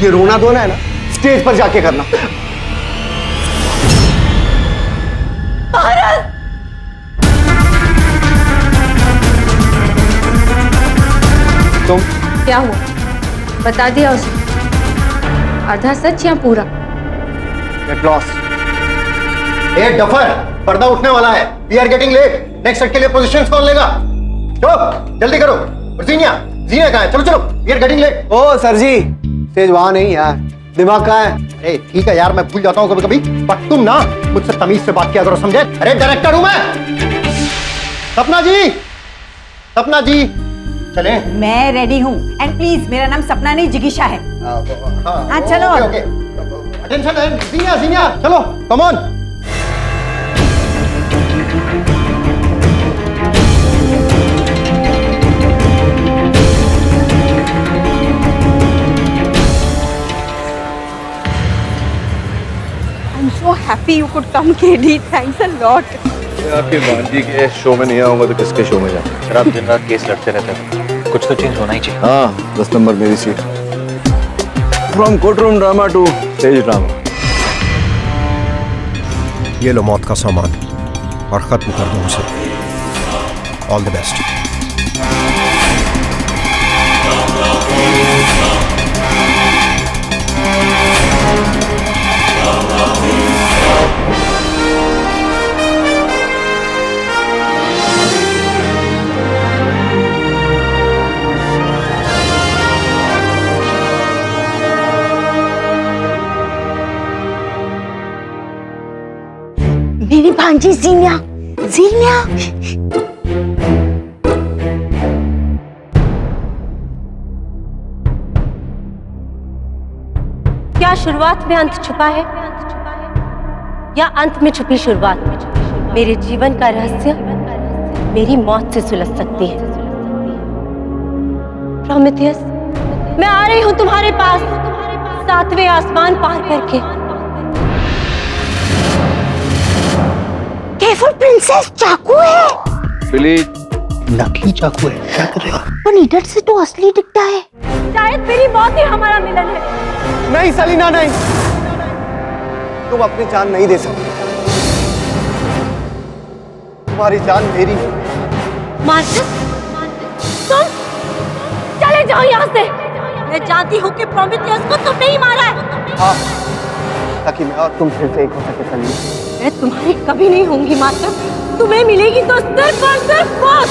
ये रोना धोना है ना स्टेज पर जाके करना। तुम क्या हुआ बता दिया उसे? आधा सच या पूरा? Get lost. ए डफर, पर्दा उठने वाला है। We are getting late. Next set के लिए पोजीशंस कौन लेगा? चलो जल्दी करो। जीनिया जीनिया कहाँ है? चलो चलो, we are getting late. Oh sir ji, stage वहां नहीं यार, दिमाग कहाँ है? अरे ठीक है यार, मैं भूल जाता हूँ कभी कभी, बट तुम ना मुझसे तमीज से बात किया करो, समझे? अरे डायरेक्टर हूं मैं। सपना जी, सपना जी चले। मैं रेडी हूँ। एंड प्लीज, मेरा नाम सपना नहीं जिगीशा है। हाँ चलो। ओके अटेंशन जीनिया जीनिया, चलो come on. I'm so happy you could come, KD. Thanks a lot. आपके भांजी के शो में नहीं आऊंगा तो किसके शो में जाऊंगा? सर आप दिन रात केस लड़ते रहते हैं, कुछ तो चेंज होना ही चाहिए। हाँ, 10 नंबर मेरी seat. From court room drama to stage drama. ये लो मौत का सामान और खत्म कर दो उसे। All the best. मेरी भांजी जीनिया, जीनिया। क्या शुरुआत में अंत छुपा है या अंत में छुपी शुरुआत? मेरे जीवन का रहस्य मेरी मौत से सुलझ सकती है। प्रोमेथियस, मैं आ रही हूं तुम्हारे पास, 7वें आसमान पार करके। केवल प्रिंसेस चाकू है। प्लीज। नकली चाकू है, क्या करेगा? पर नीडर से तो असली दिखता है। शायद मेरी मौत ही हमारा मिलन है। नहीं सलीना नहीं, तुम अपनी जान नहीं दे सकती। तुम्हारी जान मेरी। मार्कस, तुम चले जाओ यहाँ से। मैं जानती हूँ कि प्रोमेथियस को तुमने ही मारा है। हाँ, ताकि मैं और तुम फिर से एक हो सके सलीना। मैं तुम्हारी कभी नहीं होंगी मार्कस, तुम्हें मिलेगी तो सिर्फ और सिर्फ मौत।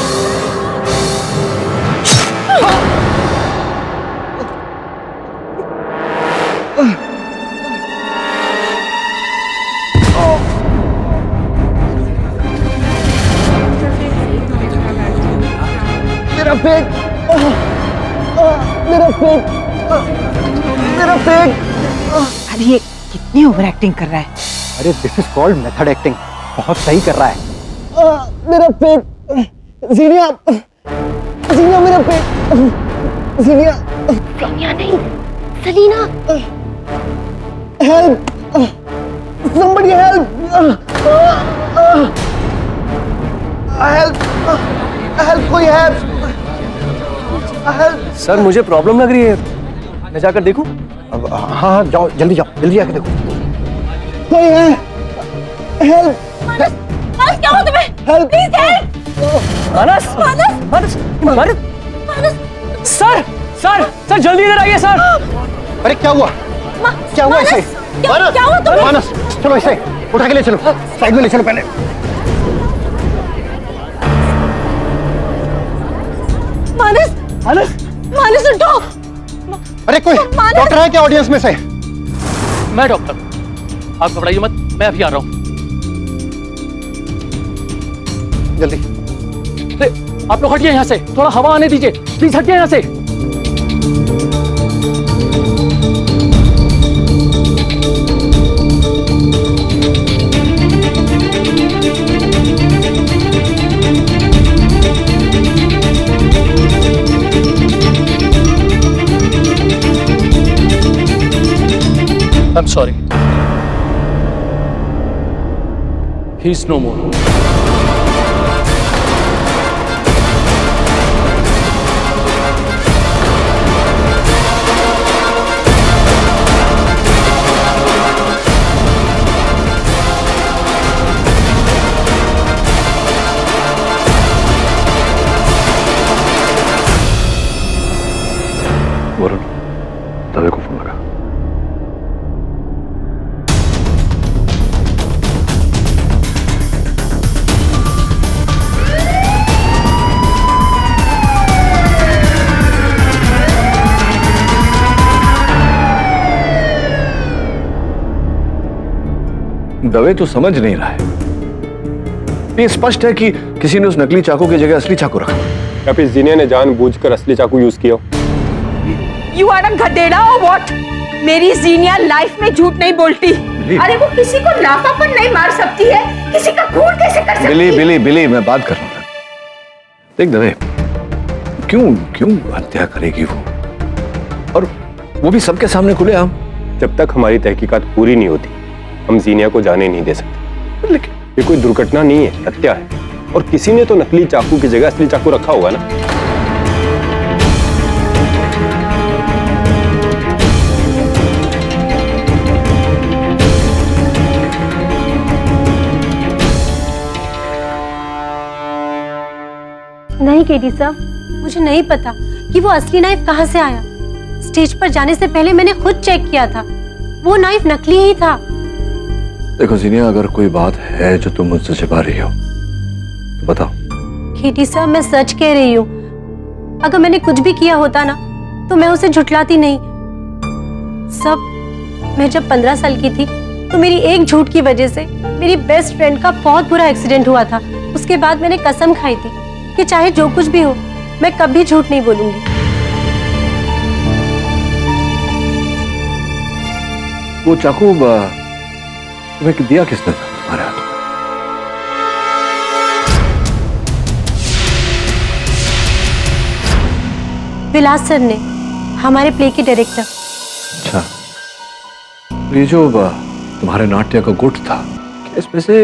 मेरा पेट, मेरा पेट, मेरा पेट। अरे ये कितनी ओवर एक्टिंग कर रहा है। अरे this is called method acting. बहुत सही कर रहा है। मेरा पेट, जीनिया, जीनिया मेरा पेट, जीनिया। जीनिया नहीं, Salina. Help, somebody help, help, help, कोई हेल्प, हेल्प। सर मुझे प्रॉब्लम लग रही है, मैं जाकर देखूं? अब हाँ जाओ, जल्दी जाओ, जल्दी जाके देखो। कोई है? हेल्प, मानस क्या हुआ तुम्हें? Help, please help. Manas, Manas, Manas, Manas, Manas. Sir, sir, sir जल्दी इधर आइए सर। अरे क्या हुआ? क्या हुआ इसे? क्या हुआ तुम्हें? मानस, चलो इसे उठा के ले चलो, साइड में ले चलो पहले। मानस, मानस, मानस उठो। अरे कोई डॉक्टर है क्या ऑडियंस में से? मैं डॉक्टर, आप घबराइए मत, मैं अभी आ रहा हूँ। जल्दी। अरे आप लोग हटिए यहाँ से, थोड़ा हवा आने दीजिए, प्लीज हटिए यहाँ से। I'm sorry. He's no more. Dave तो समझ नहीं रहा है। ये स्पष्ट है कि किसी ने उस नकली चाकू की जगह असली चाकू रखा। या फिर जीनिया ने जानबूझकर असली चाकू यूज किया। यू आर अ गधेड़ा और व्हाट? मेरी जीनिया लाइफ में झूठ नहीं बोलती। अरे वो किसी को लाफापन नहीं मार सकती है, किसी का खून कैसे कर सकती है? बिली बिली मैं बात कर रहा हूँ। देख दवे, क्यों हत्या करेगी वो, और वो भी सबके सामने खुलेआम। जब तक हमारी तहकीकात पूरी नहीं होती हम जीनिया को जाने नहीं दे सकते। लेकिन ये कोई दुर्घटना नहीं है, हत्या है, और किसी ने तो नकली चाकू की जगह असली चाकू रखा होगा ना। नहीं केडी साहब, मुझे नहीं पता कि वो असली नाइफ कहाँ से आया। स्टेज पर जाने से पहले मैंने खुद चेक किया था, वो नाइफ नकली ही था। देखो जीनिया, अगर कोई बात है जो तुम मुझसे छिपा रही हो तो बताओ। केडी साहब, मैं सच कह रही हूँ। अगर मैंने कुछ भी किया होता ना तो मैं उसे झुठलाती नहीं। सब मैं जब 15 साल की थी तो मेरी एक झूठ की वजह से मेरी बेस्ट फ्रेंड का बहुत बुरा एक्सीडेंट हुआ था। उसके बाद मैंने कसम खाई थी कि चाहे जो कुछ भी हो मैं कभी झूठ नहीं बोलूंगी। वो चाकू तुम्हें दिया किसने था तुम्हारे हाथ में? विलास सर ने, हमारे प्ले के डायरेक्टर। अच्छा, ये जो तुम्हारे नाट्य का गुट था, इसमें से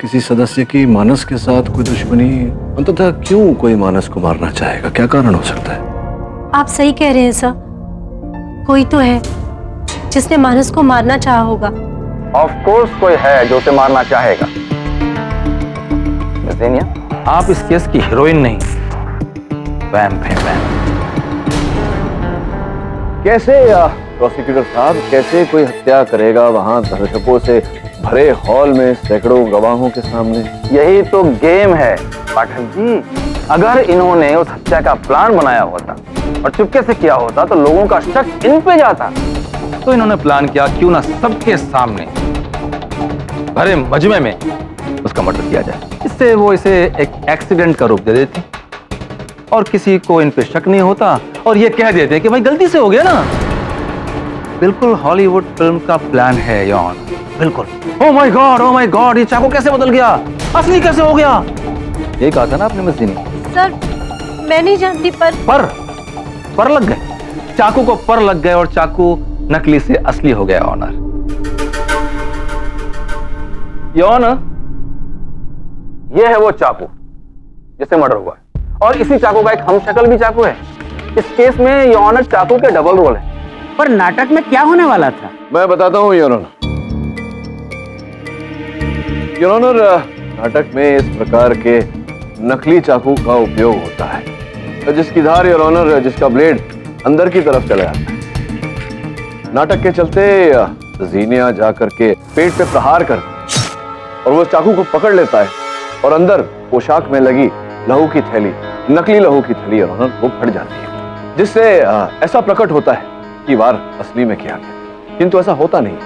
किसी सदस्य की मानस के साथ कोई दुश्मनी, अंततः क्यों कोई मानस को मारना चाहेगा? क्या कारण हो सकता है? आप सही कह रहे हैं सर, कोई तो है जिसने मानस को मारना चाहा होगा। ऑफ कोर्स कोई है जो उसे मारना चाहेगा। जीनिया, आप इस केस की हीरोइन नहीं, वैम्प है, वैम्प। कैसे प्रोसिक्यूटर साहब, कैसे कोई हत्या करेगा वहां दर्शकों से भरे हॉल में सैकड़ों गवाहों के सामने? यही तो गेम है पाठक जी। अगर इन्होंने उस हत्या का प्लान बनाया होता और चुपके से किया होता तो लोगों का शक इन पे जाता। तो इन्होंने प्लान किया, क्यों ना सबके सामने भरे मजमे में उसका मर्डर किया जाए। इससे वो इसे एक एक्सीडेंट का रूप दे देती और किसी को इन पे शक नहीं होता और ये कह देते कि भाई गलती से हो गया ना। बिल्कुल हॉलीवुड फिल्म का प्लान है यौन, बिल्कुल। ओह माय गॉड, ये चाकू कैसे बदल गया, असली कैसे हो गया? ये कहा था ना आपने मिस जीनिया। सर मैं नहीं जानती, पर लग गए, चाकू को पर लग गए और चाकू नकली से असली हो गया। ऑनर ये है वो चाकू जिससे मर्डर हुआ है, और इसी चाकू का एक हमशक्ल भी चाकू है। इस केस में ये ऑनर चाकू के डबल रोल है। पर नाटक में क्या होने वाला था? मैं बताता हूँ योर ऑनर। योर ऑनर, नाटक में इस प्रकार के नकली चाकू का उपयोग होता है जिसकी धार, योर ऑनर, जिसका ब्लेड अंदर की तरफ चला जाता है। नाटक के चलते जीनिया जाकर के पेट पे प्रहार कर और वो चाकू को पकड़ लेता है और अंदर पोशाक में लगी लहू की थैली, नकली लहू की थैली, योर ऑनर, वो फट जाती है, जिससे ऐसा प्रकट होता है कि वार असली में किया गया, किंतु ऐसा होता नहीं।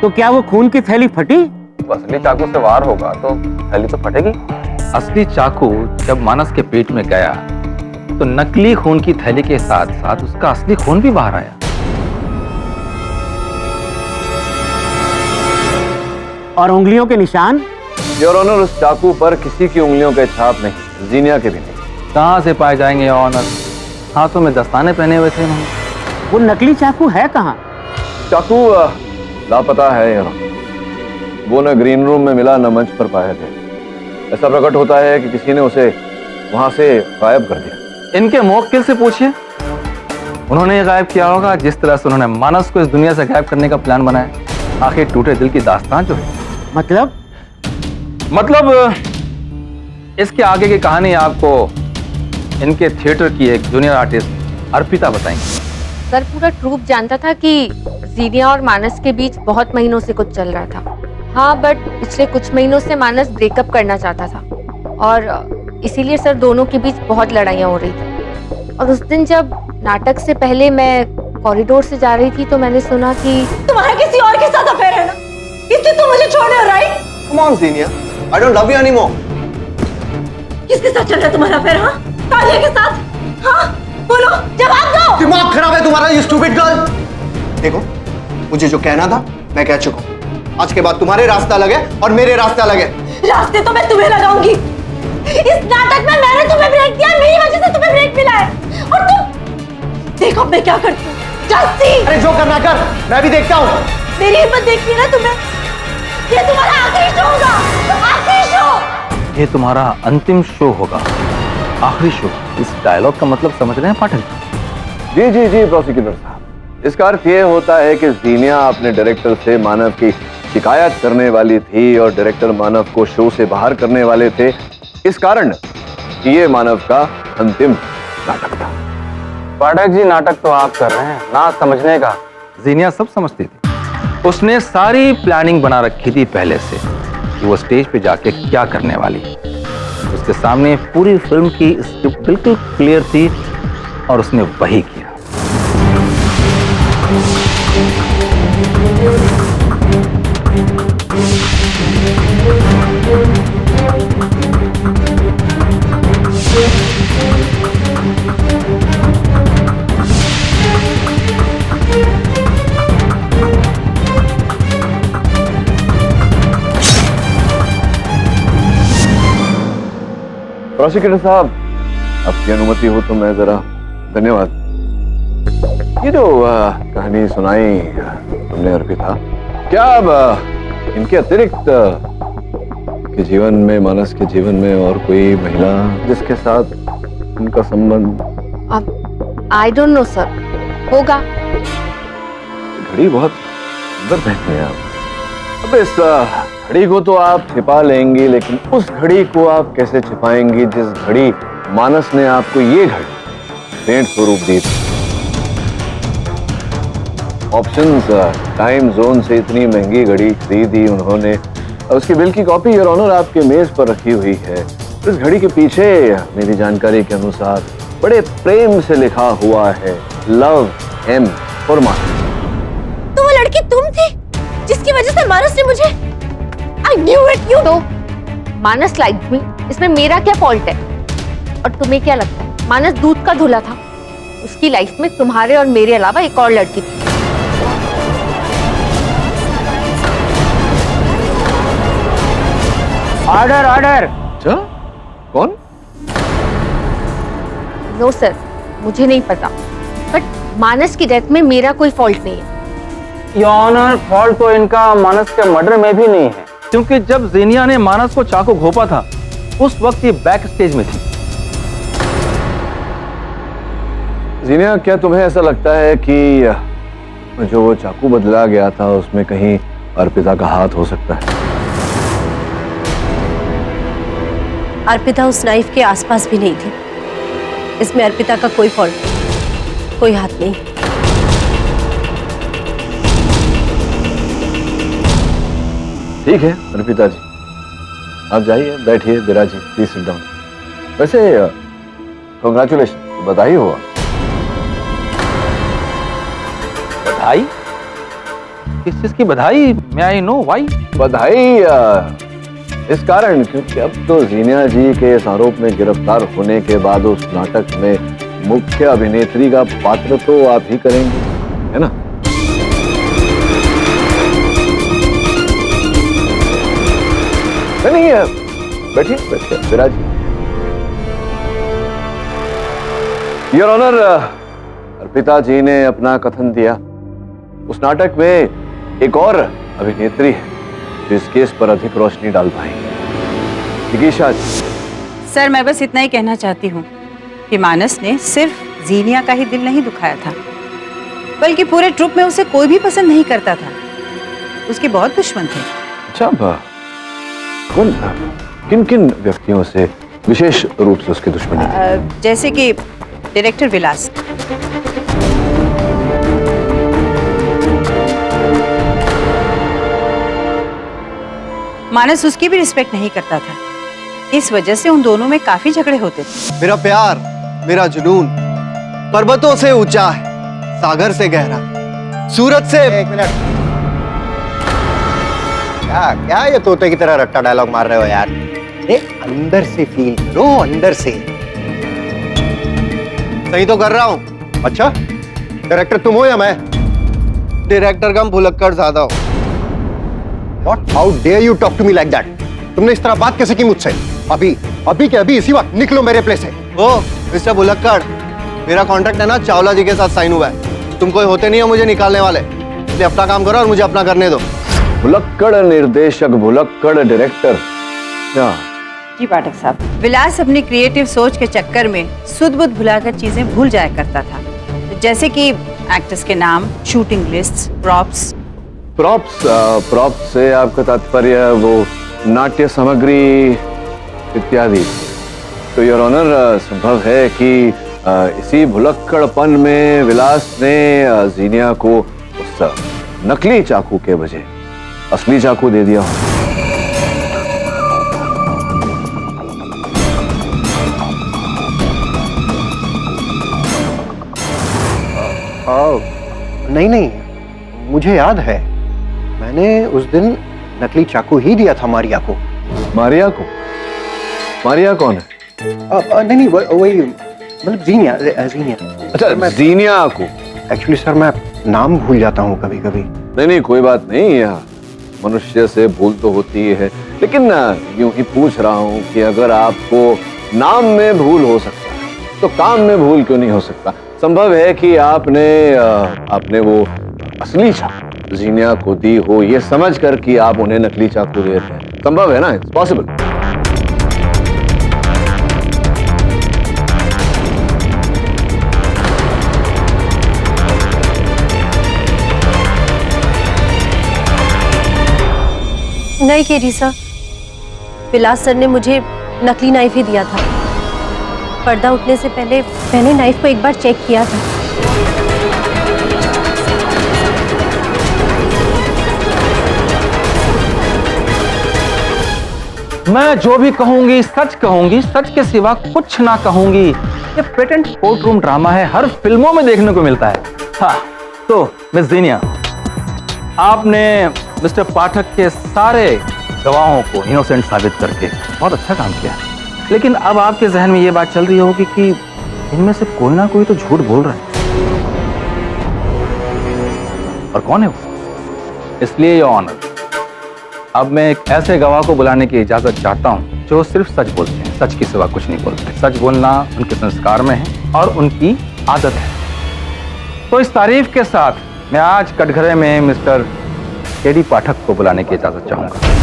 तो क्या वो खून की थैली फटी? असली चाकू से वार होगा तो थैली तो फटेगी। असली चाकू जब मानस के पेट में गया तो नकली खून की थैली के साथ साथ उसका असली खून भी बाहर आया। और उंगलियों के निशान? योर ऑनर, उस चाकू पर किसी की उंगलियों के छाप नहीं, जीनिया के भी नहीं। कहां से पाए जाएंगे ऑनर? हाथों में दस्ताने पहने हुए थे उन्होंने। वो नकली चाकू है कहाँ? चाकू लापता है योर ऑनर। वो न ग्रीन रूम में मिला, न मंच पर पाया गया। ऐसा प्रकट होता है कि किसी ने उसे वहां से गायब कर दिया। इनके मुवक्किल से पूछिए, उन्होंने ये गायब किया होगा जिस तरह से उन्होंने मानस को इस दुनिया से गायब करने का प्लान बनाया। आखिर टूटे दिल की दास्तान जो है। मतलब इसके आगे की कहानी आपको इनके थिएटर की एक जूनियर आर्टिस्ट अर्पिता बताएंगे। सर पूरा ट्रूप जानता था कि जीनिया और मानस के बीच बहुत महीनों से कुछ चल रहा था। हाँ, बट पिछले कुछ महीनों से मानस ब्रेकअप करना चाहता था और इसीलिए सर दोनों के बीच बहुत लड़ाइयाँ हो रही थी। और उस दिन जब नाटक से पहले मैं कॉरिडोर से जा रही थी तो मैंने सुना कि तुम्हारा किसी और के साथ अफेयर है ना, इसलिए तुम मुझे छोड़ रहे हो, right? Come on Zeenia, I don't love you anymore. किसके साथ चल रहा है तुम्हारा अफेयर? हाँ, तालिया के साथ? हाँ, बोलो, जवाब दो। दिमाग खराब है तुम्हारा, you stupid girl। देखो, मुझे जो कहना था मैं कह चुका हूँ। आज के बाद तुम्हारे रास्ता अलग है और मेरे रास्ता अलग है। रास्ते तो मैं तुम्हें लगाऊंगी। इस नाटक में मैंने तुम्हें ब्रेक दिया, मेरी वजह से तुम्हें ब्रेक मिला है। और तुम देखो मैं क्या करती हूँ। Just see। अरे जो करना कर, मैं भी देखता हूँ। मेरी हिम्मत देखनी है ना तुम्हें? ये तुम्हारा आखिरी शो होगा, आखिरी शो। ये तुम्हारा अंतिम शो होगा, आखिरी शो। इस डायलॉग का मतलब समझ रहे हैं पाठक? जी जी जी प्रोसिक्यूटर साहब, इसका अर्थ ये होता है कि ज़ीनिया अपने डायरेक्टर से मानव की शिकायत करने वाली थी और डायरेक्टर मानव को शो से बाहर करने वाले थे, इस कारण ये मानव का अंतिम नाटक था। पाठक जी, नाटक तो आप कर रहे हैं, ना समझने का। ज़ीनिया सब समझती थी, उसने सारी प्लानिंग बना रखी थी पहले से कि वो स्टेज पे जाके क्या करने वाली है। उसके सामने पूरी फिल्म की स्क्रिप्ट बिल्कुल क्लियर थी और उसने वही किया। प्रोसिक्यूटर साहब, आपकी अनुमति हो तो मैं जरा, धन्यवाद। ये जो कहानी सुनाई तुमने अर्पिता, क्या अब इनके अतिरिक्त के जीवन में, मानस के जीवन में और कोई महिला जिसके साथ उनका संबंध? अब आई डोंट नो सर, होगा। घड़ी बहुत सुंदर पहनी है आप। अब इस घड़ी को तो आप छिपा लेंगी, लेकिन उस घड़ी को आप कैसे छिपाएंगी जिस घड़ी मानस ने आपको ये घड़ी भेंट स्वरूप दी थी? ऑप्शंस, टाइम जोन से इतनी महंगी घड़ी खरीदी उन्होंने, और उसकी बिल की कॉपी योर ऑनर आपके मेज पर रखी हुई है। इस घड़ी के पीछे मेरी जानकारी के अनुसार बड़े प्रेम से लिखा हुआ है, लव एम फॉर मानस। तो वो लड़की तुम थी जिसकी वजह से मानस ने मुझे, I knew it, you। तो मानस लाइक मी, इसमें मेरा क्या फॉल्ट है? और तुम्हें क्या लगता है मानस दूध का धुला था? उसकी लाइफ में तुम्हारे और मेरे अलावा एक और लड़की थी। Order order. अच्छा, कौन? नो सर, मुझे नहीं पता, बट मानस की डेथ में मेरा कोई फॉल्ट नहीं है। योर ऑनर, फॉल्ट तो इनका मानस के मर्डर में भी नहीं है, क्योंकि जब ज़ीनिया ने मानस को चाकू घोंपा था उस वक्त ये बैक स्टेज में थी। ज़ीनिया, क्या तुम्हें ऐसा लगता है कि जो वो चाकू बदला गया था उसमें कहीं अर्पिता का हाथ हो सकता है? अर्पिता उस नाइफ के आसपास भी नहीं थी। इसमें अर्पिता का कोई फॉल्ट नहीं, कोई हाथ नहीं। ठीक है अर्पिता जी, आप जाइए, बैठिए, विराजिए, प्लीज सिट डाउन। वैसे कांग्रेचुलेशन, बधाई हुआ। बधाई? किस चीज की बधाई? मैं आई नो व्हाई? बधाई इस कारण क्योंकि अब तो ज़ीनिया जी के इस आरोप में गिरफ्तार होने के बाद उस नाटक में मुख्य अभिनेत्री का पात्र तो आप ही करेंगे, है ना? नहीं, बैठिए बैठिए विराजिए। योर ऑनर, अर्पिता जी ने अपना कथन दिया। उस नाटक में एक और अभिनेत्री है जो इस केस पर अधिक रोशनी डाल पाएंगी, जिगीशा जी। सर, मैं बस इतना ही कहना चाहती हूँ कि मानस ने सिर्फ ज़ीनिया का ही दिल नहीं दुखाया था, बल्कि पूरे ट्रुप में उसे कोई भी पसंद नहीं करता था। उसके बहुत दुश्मन थे। अच्छा, कौन, किन किन व्यक्तियों से विशेष रूप से उसकी दुश्मनी? जैसे कि डायरेक्टर विलास। मानस उसकी भी रिस्पेक्ट नहीं करता था, इस वजह से उन दोनों में काफी झगड़े होते थे। मेरा प्यार, मेरा जुनून पर्वतों से ऊंचा है, सागर से गहरा, सूरत से। एक मिनट, क्या क्या ये तोते की तरह रट्टा डायलॉग मार रहे हो यार? अंदर से फील करो, अंदर से। सही तो कर रहा हूँ। अच्छा, डायरेक्टर तुम हो या मैं? डायरेक्टर कम भुलक्कड़ ज्यादा हो। What? How dare you talk to me like that? तुमने इस तरह बात कैसे की मुझसे? अभी अभी के अभी इसी वक्त निकलो मेरे प्लेस से। ओ मिस्टर भुलक्कड़, मेरा कॉन्ट्रैक्ट है ना चावला जी के साथ साइन हुआ है। तुम कोई होते नहीं हो मुझे निकालने वाले, इसलिए अपना काम करो और मुझे अपना करने दो। भुलक्कड़ निर्देशक, भुलक्कड़ डायरेक्टर। क्या जी पाठक साहब, विलास अपनी क्रिएटिव सोच के चक्कर में सुध बुध भुलाकर चीजें भूल जाया करता था, जैसे कि एक्टर्स के नाम, शूटिंग लिस्ट्स, प्रॉप्स। प्रॉप्स से आपका तात्पर्य वो नाट्य सामग्री इत्यादि। तो योर ऑनर, संभव है कि इसी भुलक्कड़पन में विलास ने जीनिया को उस नकली चाकू के बजाय असली चाकू दे दिया हो। नहीं नहीं, मुझे याद है, मैंने उस दिन नकली चाकू ही दिया था मारिया को। मारिया को? मारिया कौन है? नहीं नहीं, वही मतलब जीनिया। अच्छा, जीनिया को। एक्चुअली सर मैं नाम भूल जाता हूँ कभी कभी। नहीं, कोई बात नहीं, यह मनुष्य से भूल तो होती है, लेकिन यूं ही पूछ रहा हूँ कि अगर आपको नाम में भूल हो सकता है तो काम में भूल क्यों नहीं हो सकता? संभव है कि आपने वो असली चाकू जीनिया को दी हो ये समझ कर कि आप उन्हें नकली चाकू दे रहे हैं। संभव है ना? It's possible. नहीं केरी सर, विलास सर ने मुझे नकली नाइफ ही दिया था। पर्दा उठने से पहले मैंने नाइफ को एक बार चेक किया था। मैं जो भी कहूंगी सच कहूंगी, सच के सिवा कुछ ना कहूंगी। ये पेटेंट कोर्ट रूम ड्रामा है, हर फिल्मों में देखने को मिलता है। हाँ, तो मिस जीनिया, आपने मिस्टर पाठक के सारे गवाहों को इनोसेंट साबित करके बहुत अच्छा काम किया, लेकिन अब आपके जहन में ये बात चल रही होगी कि इनमें से कोई ना कोई तो झूठ बोल रहा है। और कौन है वो? इसलिए योर ऑनर, अब मैं एक ऐसे गवाह को बुलाने की इजाजत चाहता हूं जो सिर्फ सच बोलते हैं, सच के सिवा कुछ नहीं बोलते। सच बोलना उनके संस्कार में है और उनकी आदत है। तो इस तारीफ के साथ मैं आज कटघरे में मिस्टर केडी पाठक को बुलाने की इजाजत चाहूंगा।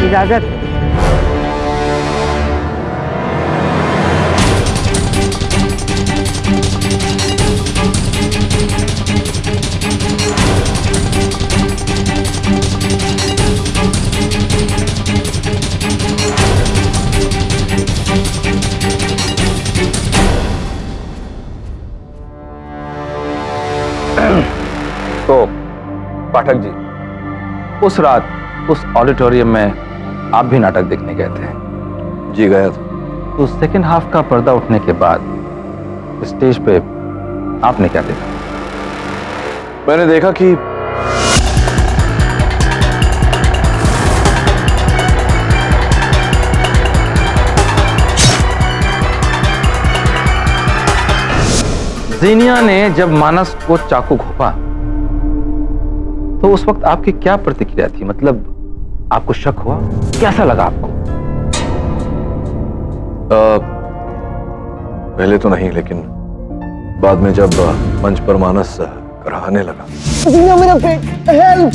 इजाजत। तो पाठक जी, उस रात उस ऑडिटोरियम में आप भी नाटक देखने गए थे? जी गया था। तो सेकंड हाफ का पर्दा उठने के बाद स्टेज पे आपने क्या देखा? मैंने देखा कि जीनिया ने जब मानस को चाकू घोंपा तो उस वक्त आपकी क्या प्रतिक्रिया थी? मतलब आपको शक हुआ? कैसा लगा आपको? पहले तो नहीं, लेकिन बाद में जब मंच पर मानस कराहने लगा। मेरा पेट, हेल्प,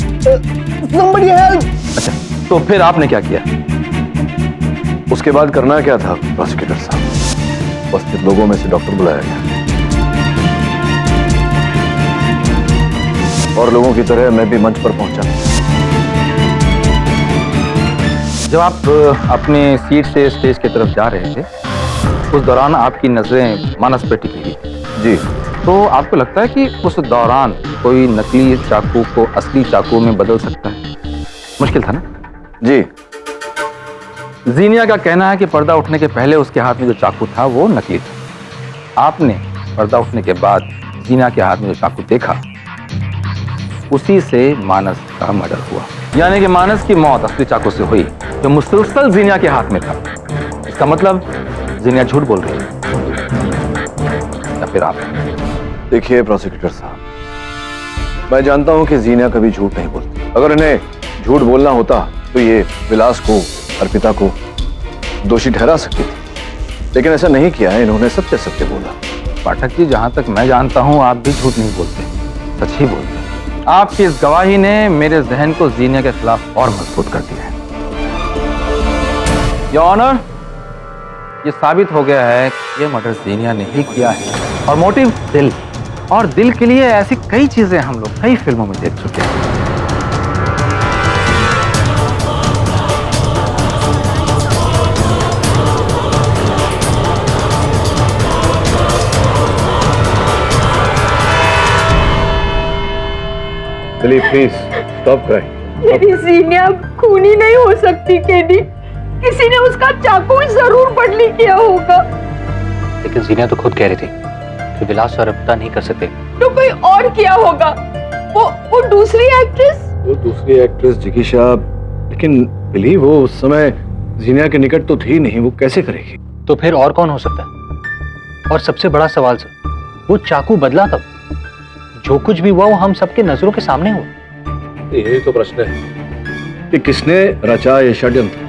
somebody help। अच्छा, तो फिर आपने क्या किया? उसके बाद करना क्या था प्रोसिक्यूटर साहब? उपस्थित लोगों में से डॉक्टर बुलाया गया और लोगों की तरह मैं भी मंच पर पहुंचा। जब आप अपने सीट से स्टेज की तरफ जा रहे थे उस दौरान आपकी नजरें मानस पे टिकी हुई थी। जी। तो आपको लगता है कि उस दौरान कोई नकली चाकू को असली चाकू में बदल सकता है? मुश्किल था ना? जी। जीनिया का कहना है कि पर्दा उठने के पहले उसके हाथ में जो चाकू था वो नकली था। आपने पर्दा उठने के बाद जीनिया के हाथ में जो चाकू देखा उसी से मानस का मर्डर हुआ। यानी कि मानस की मौत असली चाकू से हुई जो मुसलसल जीनिया के हाथ में था। इसका मतलब जीनिया झूठ बोल रही है या फिर आप? देखिए प्रोसिक्यूटर साहब, मैं जानता हूं कि जीनिया कभी झूठ नहीं बोलती। अगर इन्हें झूठ बोलना होता तो ये विलास को, अर्पिता को दोषी ठहरा सकती थी, लेकिन ऐसा नहीं किया है। इन्होंने सत्य सत्य बोला। पाठक जी, जहां तक मैं जानता हूं आप भी झूठ नहीं बोलते, सच ही बोलते। आपकी इस गवाही ने मेरे जहन को जीनिया के खिलाफ और मजबूत कर दिया है। योर ऑनर, ये साबित हो गया है कि ये मर्डर जीनिया ने ही किया है और मोटिव दिल। और दिल के लिए ऐसी कई चीजें हम लोग कई फिल्मों में देख चुके हैं। चलिए प्लीज स्टॉप क्राइंग। मेरी जीनिया खूनी नहीं हो सकती केडी। किसी ने उसका चाकू जरूर बदली किया होगा। लेकिन जीनिया तो खुद कह रही थी कि विलास और अर्पिता नहीं कर सकते। तो कोई और किया होगा। वो दूसरी एक्ट्रेस। वो दूसरी एक्ट्रेस जिकीशा, लेकिन बिलीव वो उस समय जीनिया के निकट तो थी नहीं, वो कैसे करेगी? तो फिर और कौन हो सकता है? और सबसे बड़ा सवाल सर, वो चाकू बदला कब? जो कुछ भी हुआ वो हम सबके नजरों के सामने हुआ। यही तो प्रश्न है कि किसने रचा ये षड्यंत्र,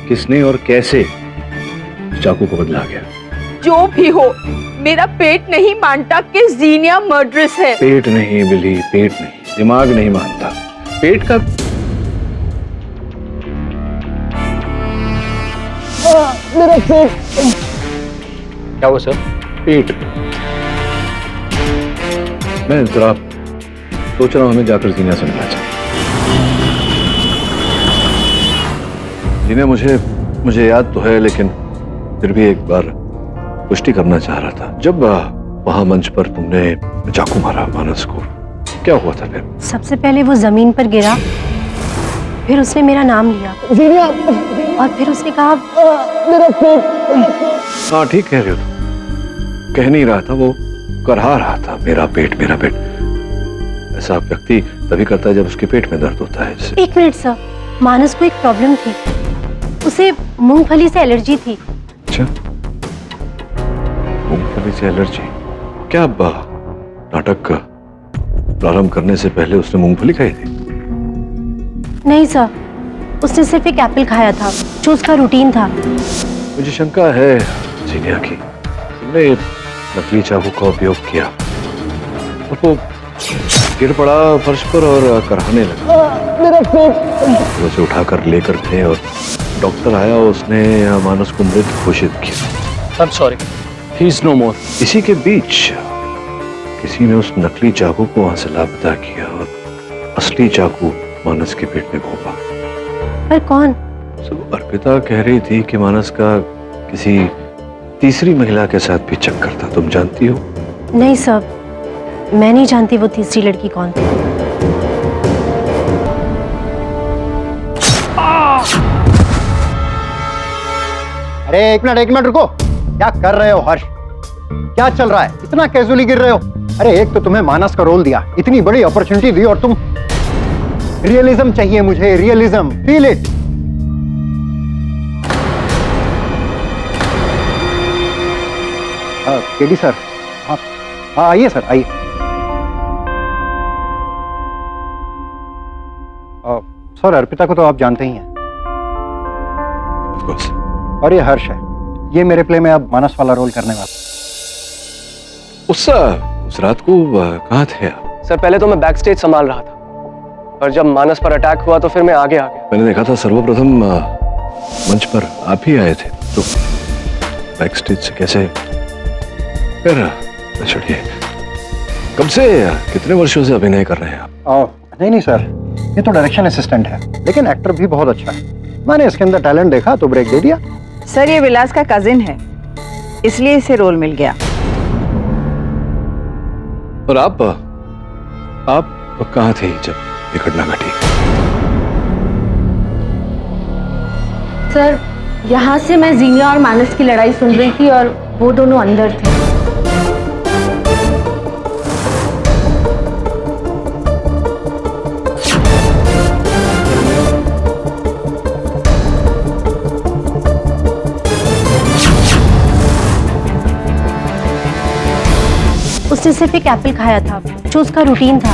किसने और कैसे चाकू को बदला गया। जो भी हो, मेरा पेट नहीं मानता कि जीनिया मर्डरस है। पेट नहीं बिली, पेट नहीं, दिमाग नहीं मानता। पेट का मेरा पेट। क्या हुआ सर? पेट। मैं जरा सोच रहा हूं हमें जाकर जीनिया से मिलना चाहिए। जीनिया, मुझे याद तो है, लेकिन फिर भी एक बार पुष्टि करना चाह रहा था। जब वहां मंच पर तुमने चाकू मारा मानस को, क्या हुआ था फिर? सबसे पहले वो जमीन पर गिरा, फिर उसने मेरा नाम लिया जीनिया, और फिर उसने कहा मेरा पेट। हाँ ठीक कह रहे हो, कह नहीं रहा था, वो करहा रहा था मेरा पेट मेरा पेट। ऐसा व्यक्ति तभी करता है जब उसके पेट में दर्द होता है। एक मिनट सर, मानस को एक प्रॉब्लम थी, उसे मूंगफली से एलर्जी थी। अच्छा, मूंगफली से एलर्जी? क्या नाटक प्रारंभ करने से पहले उसने मूंगफली खाई थी? नहीं सर, उसने सिर्फ एक एप्पल खाया था जो उसका रूटीन था। मुझे शंका है जीनिया की, तुमने नकली चाकू का उपयोग किया और वो गिर पड़ा फर्श पर और करहाने लगा। मेरा पेट। उसे उठाकर लेकर गए और डॉक्टर आया, उसने मानस को मृत घोषित किया। I'm sorry, he is no more। इसी के बीच किसी ने उस नकली चाकू को वहां से लापता किया और असली चाकू मानस के पेट में घोंपा। पर कौन? अर्पिता कह रही थी कि मानस का किसी तीसरी महिला के साथ भी चक्कर था, तुम जानती हो? नहीं सर, मैं नहीं जानती वो तीसरी लड़की कौन थी। अरे एक मिनट रुको। क्या कर रहे हो हर्ष? क्या चल रहा है? इतना कैजुअली गिर रहे हो? अरे एक तो तुम्हें मानस का रोल दिया, इतनी बड़ी अपॉर्चुनिटी दी, और तुम रियलिज्म चाहिए मुझे, realism, feel it. KD sir, हाँ आइए सर, आइए। सर अर्पिता को तो आप जानते ही हैं। Of course। और ये हर्ष है, ये मेरे प्ले में अब मानस वाला रोल करने वाला। उस रात को कहाँ थे आप? सर पहले तो मैं बैक स्टेज संभाल रहा था, और जब मानस पर अटैक हुआ तो फिर मैं आगे आ गया। मैंने देखा था सर्वप्रथम मंच पर आप ही आए थे, तो बैक स्टेज से कैसे? फिर छोड़िए, कब से कितने वर्षों से अभिनय कर रहे हैं आप? नहीं सर, ये तो डायरेक्शन असिस्टेंट है, लेकिन एक्टर भी बहुत अच्छा है। मैंने इसके अंदर टैलेंट देखा तो ब्रेक दे दिया। सर ये विलास का कजिन है, इसलिए इसे रोल मिल गया। और आप कहाँ थे जब ये घटना घटी? सर यहाँ से मैं जीनिया और मानस की लड़ाई सुन रही थी और वो दोनों अंदर थे। उसने सिर्फ एक एप्पल खाया था जो उसका रूटीन था।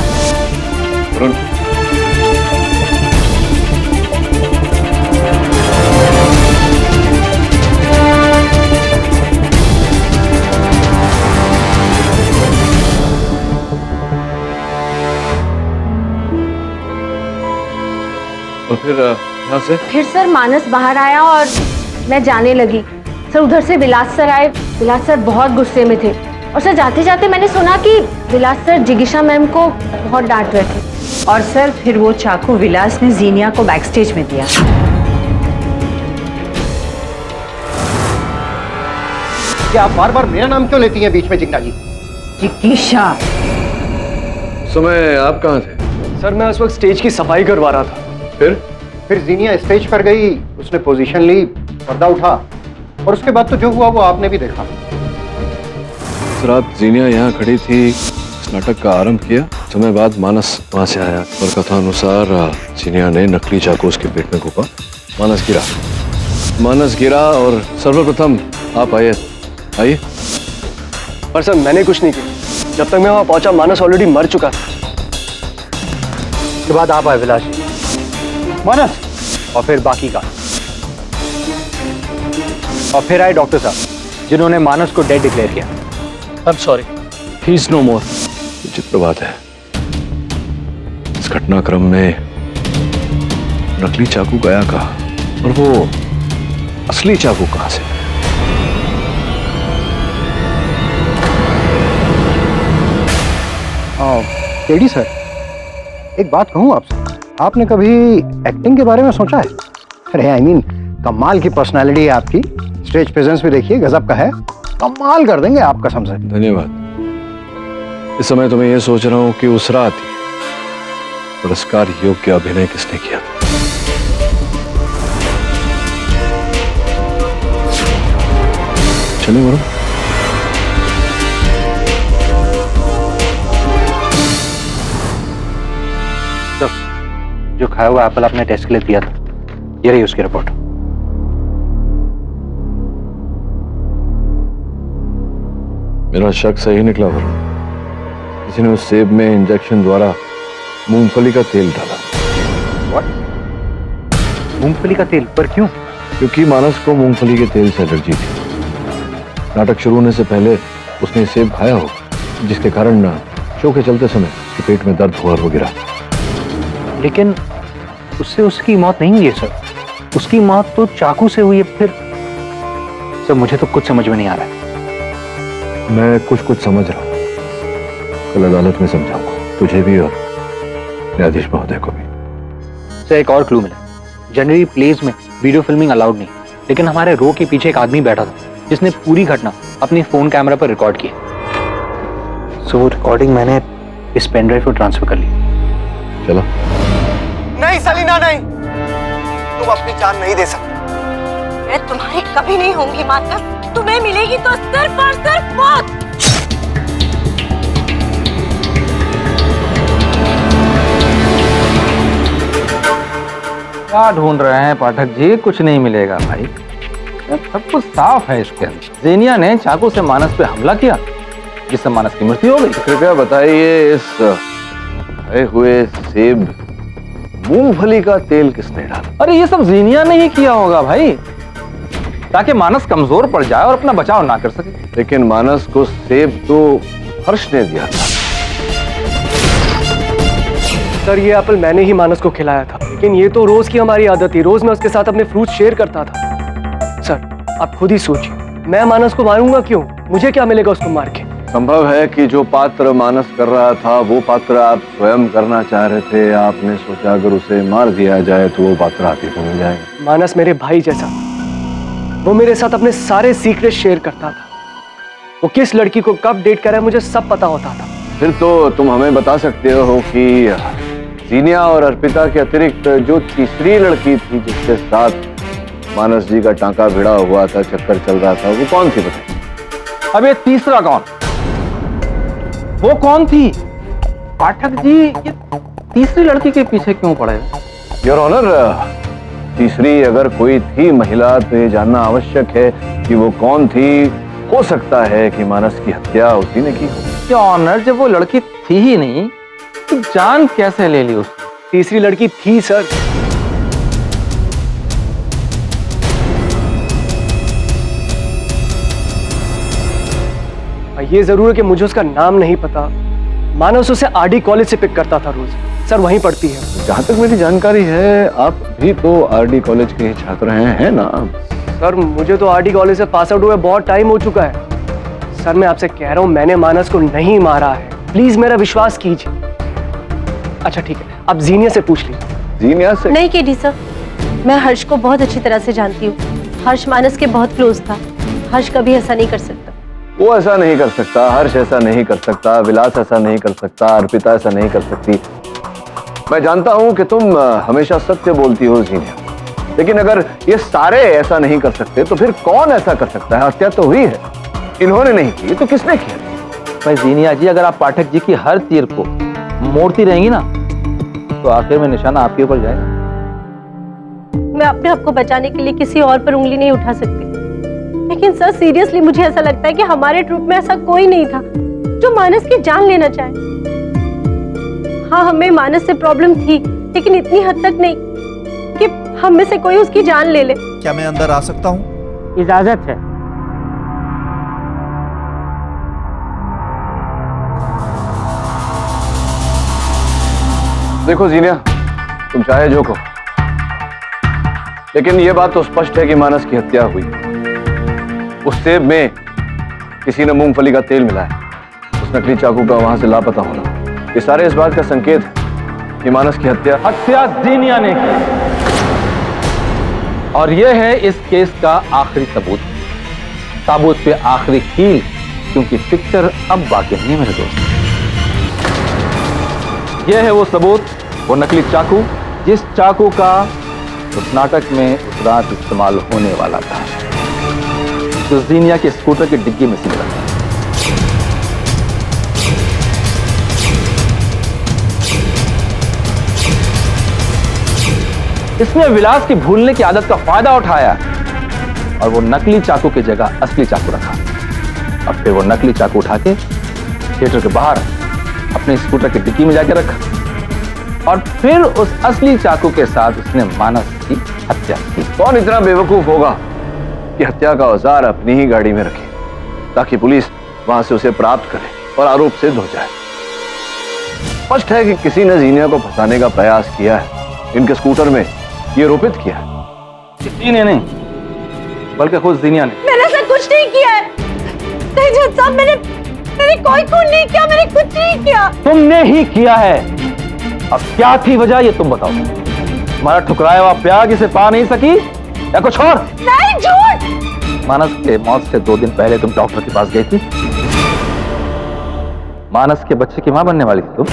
और फिर यहाँ से? फिर सर मानस बाहर आया और मैं जाने लगी। सर उधर से विलास सर आए। विलास सर बहुत गुस्से में थे और सर जाते जाते मैंने सुना कि विलास सर जिगीशा मैम को बहुत डांट रहे थे। और सर फिर वो चाकू विलास ने जीनिया को बैकस्टेज में दिया। क्या आप बार बार मेरा नाम क्यों लेती हैं बीच में जिग्ना जी? जिगीशा। समय आप कहाँ थे? सर मैं उस वक्त स्टेज की सफाई करवा रहा था। फिर जीनिया स्टेज पर गई, उसने पोजीशन ली, पर्दा उठा और उसके बाद तो जो हुआ वो आपने भी देखा। रात जीनिया यहाँ खड़ी थी, इस नाटक का आरंभ किया। समय बाद मानस वहां से आया और कथा अनुसार जीनिया ने नकली चाकू उसके पेट में घोंपा। मानस गिरा और सर्वप्रथम आप आइए। पर सर मैंने कुछ नहीं किया। जब तक मैं वहां पहुंचा मानस ऑलरेडी मर चुका था। उसके बाद आप आए विलास जी, मानस और फिर बाकी का, और फिर आए डॉक्टर साहब जिन्होंने मानस को डेड डिक्लेयर किया। I am sorry, he is no more. विचित्र बात है, इस घटनाक्रम में नकली चाकू गया कहाँ और वो असली चाकू कहाँ से? केडी सर, एक बात कहूं आपसे, आपने कभी एक्टिंग के बारे में सोचा है? अरे आई मीन कमाल की पर्सनालिटी है आपकी, स्टेज प्रेजेंस भी देखिए गजब का है, कमाल कर देंगे आप कसम से। धन्यवाद। इस समय तो मैं ये सोच रहा हूँ कि उस रात पुरस्कार योग्य अभिनय किसने किया था। चलिए वरुण। जो खाया हुआ एप्पल आपने टेस्ट के लिए दिया था, ये रही उसकी रिपोर्ट। मेरा शक सही निकला वरुण। किसी ने उस सेब में इंजेक्शन द्वारा मूंगफली का तेल डाला। मूंगफली का तेल? पर क्यों? क्योंकि मानस को मूंगफली के तेल से एलर्जी थी। नाटक शुरू होने से पहले उसने सेब खाया हो, जिसके कारण शो के चलते समय उसके पेट में दर्द हुआ और वो गिरा। लेकिन उससे उसकी मौत नहीं हुई है सर, उसकी मौत तो चाकू से हुई है। फिर सर मुझे तो कुछ समझ में नहीं आ रहा है। मैं कुछ समझ रहा हूँ, कल अदालत में समझाऊंगा तुझे भी और न्यायाधीश महोदय को भी। सर एक और क्लू मिला, जनरली प्लेज में वीडियो फिल्मिंग अलाउड नहीं, लेकिन हमारे रो के पीछे एक आदमी बैठा था जिसने पूरी घटना अपनी फोन कैमरा पर रिकॉर्ड की। सो वो रिकॉर्डिंग मैंने इस पेन ड्राइव को ट्रांसफर कर ली। चलो। नहीं सलीना नहीं, तुम अपनी जान नहीं दे सकती। मैं तुम्हारी कभी नहीं होंगी मानस, तुम्हें मिलेगी तो सिर्फ और सिर्फ मौत। क्या ढूंढ रहे हैं पाठक जी? कुछ नहीं मिलेगा भाई, सब कुछ साफ है इसके अंदर। जेनिया ने चाकू से मानस पे हमला किया, जिससे मानस की मृत्यु हो गई। कृपया बताइए, इस खाए हुए सेब मूंगफली का तेल किसने डाला? अरे ये सब जीनिया ने ही किया होगा भाई, ताकि मानस कमजोर पड़ जाए और अपना बचाव ना कर सके। लेकिन मानस को सेब तो हर्ष ने दिया था। सर ये एप्पल मैंने ही मानस को खिलाया था, लेकिन ये तो रोज की हमारी आदत थी, रोज मैं उसके साथ अपने फ्रूट शेयर करता था। सर आप खुद ही सोचिए, मैं मानस को मारूंगा क्यों? मुझे क्या मिलेगा उसको मार के? संभव है कि जो पात्र मानस कर रहा था वो पात्र आप स्वयं करना चाह रहे थे। आपने सोचा अगर उसे मार दिया जाए तो वो पात्र आप ही को मिल जाएगा। मानस मेरे भाई जैसा था। वो मेरे साथ अपने सारे सीक्रेट शेयर करता था। वो किस लड़की को कब डेट करा है मुझे सब पता होता था। फिर तो तुम हमें बता सकते हो कि जीनिया और अर्पिता के अतिरिक्त जो तीसरी लड़की थी जिसके साथ मानस जी का टांका भिड़ा हुआ था, चक्कर चल रहा था, वो कौन थी बताइए। अब ये तीसरा कौन? वो कौन थी? पाठक जी, ये तीसरी लड़की के पीछे क्यों पड़े? योर ऑनर, तीसरी अगर कोई थी महिला तो ये जानना आवश्यक है कि वो कौन थी। हो सकता है कि मानस की हत्या उसी ने की हो। योर ऑनर, जब वो लड़की थी ही नहीं तो जान कैसे ले ली उसने? तीसरी लड़की थी सर। ये जरूर है कि मुझे उसका नाम नहीं पता। मानस उसे आरडी कॉलेज से पिक करता था रोज। सर वहीं पढ़ती है। जहां तक मेरी जानकारी है आप भी तो आरडी कॉलेज के ही छात्र हैं ना? सर मुझे तो आरडी कॉलेज से पास आउट हुए बहुत टाइम हो चुका है। सर मैं आपसे कह रहा हूं मैंने मानस को नहीं मारा है। प्लीज मेरा विश्वास कीजिए। अच्छा ठीक है, आप जीनिया से पूछ लीजिए। जीनिया से? नहीं केडी सर, मैं हर्ष को बहुत अच्छी तरह से जानती हूँ। हर्ष मानस के बहुत क्लोज था। हर्ष कभी ऐसा नहीं कर सकता। वो ऐसा नहीं कर सकता, हर्ष ऐसा नहीं कर सकता, विलास ऐसा नहीं कर सकता, अर्पिता ऐसा नहीं कर सकती। मैं जानता हूं कि तुम हमेशा सत्य बोलती हो जीनिया, लेकिन अगर ये सारे ऐसा नहीं कर सकते तो फिर कौन ऐसा कर सकता है? हत्या तो हुई है, इन्होंने नहीं की तो किसने किया? भाई जीनिया जी, अगर आप पाठक जी की हर तीर को मोड़ती रहेंगी ना तो आखिर में निशाना आपके ऊपर जाएगा। मैं अपने आप को बचाने के लिए किसी और पर उंगली नहीं उठा सकती, लेकिन सर सीरियसली मुझे ऐसा लगता है कि हमारे ट्रुप में ऐसा कोई नहीं था जो मानस की जान लेना चाहे। हाँ, हमें मानस से प्रॉब्लम थी, लेकिन इतनी हद तक नहीं कि हम में से कोई उसकी जान ले ले। क्या मैं अंदर आ सकता हूँ? इजाजत है। देखो जीनिया, तुम चाहे जो कहो, लेकिन यह बात तो स्पष्ट है कि मानस की हत्या हुई। उस सेब में किसी ने मूंगफली का तेल मिलाया, उस नकली चाकू का वहां से लापता होना, ये सारे इस बात का संकेत है कि मानस की हत्या जीनिया ने की। और यह है इस केस का आखिरी सबूत। साबुत पे आखिरी कील, क्योंकि पिक्चर अब बाकी नहीं है मेरे दोस्त। यह है वो सबूत, वो नकली चाकू, जिस चाकू का उस नाटक में उस रात इस्तेमाल होने वाला था, जो जीनिया के स्कूटर की डिग्गी में सिल रहा था। इसने विलास की भूलने की आदत का फायदा उठाया और वो नकली चाकू की जगह असली चाकू रखा। अब फिर वो नकली चाकू उठा के थिएटर के बाहर अपने स्कूटर की डिक्की में जाके रखा और फिर उस असली चाकू के साथ उसने मानस की हत्या की। कौन इतना बेवकूफ होगा कि हत्या का औजार अपनी ही गाड़ी में रखे ताकि पुलिस वहां से उसे प्राप्त करे और आरोप सिद्ध हो जाए? स्पष्ट है कि किसी ने जीनिया को फंसाने का प्रयास किया है, इनके स्कूटर में ये रोपित किया है। किसी ने नहीं, बल्कि खुद जीनिया ने। मैंने ऐसा कुछ नहीं किया है। नहीं जज साहब, मैंने कोई खून नहीं किया, मैंने कुछ नहीं किया। तुमने ही किया है। अब क्या थी वजह ये तुम बताओ। तुम्हारा ठुकराया हुआ प्याग इसे पा नहीं सकी या कुछ और? नहीं, झूठ। मानस के मौत से 2 दिन पहले तुम डॉक्टर के पास गई थी। मानस के बच्चे की मां बनने वाली थी तुम।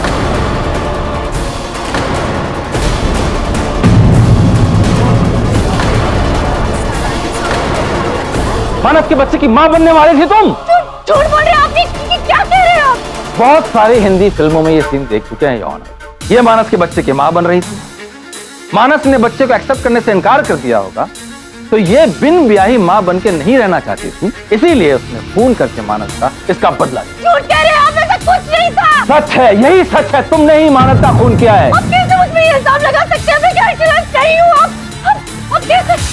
मानस के बच्चे की मां बनने वाली थी तुम। झूठ बोल रहे हैं आप। ये क्या कह रहे हैं आप? बहुत सारी हिंदी फिल्मों में ये सीन देख चुके हैं यौन। ये मानस के बच्चे की मां बन रही थी। मानस ने बच्चे को एक्सेप्ट करने से इनकार कर दिया होगा, तो ये बिन ब्याही मां बन के नहीं रहना चाहती थी, इसीलिए उसने खून करके मानस का इसका बदला लिया। झूठ कह रहे हैं आप, ऐसा कुछ नहीं था। सच है, यही सच है। तुमने ही मानस का खून किया है। आप कैसे मुझ पे ये इल्जाम लगा सकते हैं? मैं गैरतराज नहीं हूँ। आप कैसे?